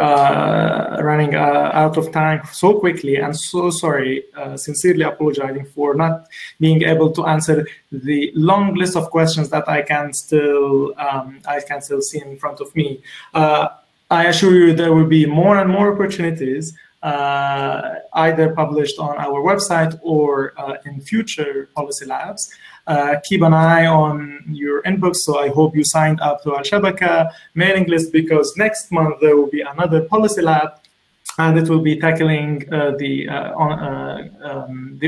A: running out of time so quickly, and so sorry, sincerely apologizing for not being able to answer the long list of questions that I can still see in front of me. I assure you there will be more and more opportunities, either published on our website or in future policy labs. Keep an eye on your inbox, so I hope you signed up to Al-Shabaka mailing list, because next month there will be another policy lab, and it will be tackling the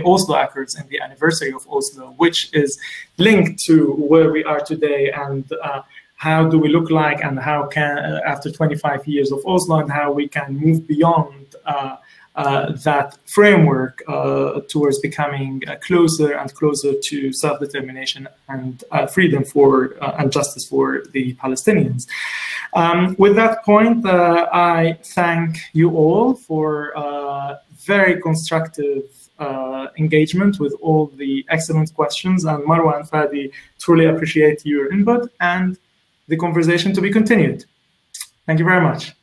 A: Oslo Accords and the anniversary of Oslo, which is linked to where we are today, and how do we look like, and how can, after 25 years of Oslo, and how we can move beyond that framework towards becoming closer and closer to self-determination and freedom for and justice for the Palestinians. With that point, I thank you all for very constructive engagement with all the excellent questions, and Marwa and Fadi, truly appreciate your input and the conversation to be continued. Thank you very much.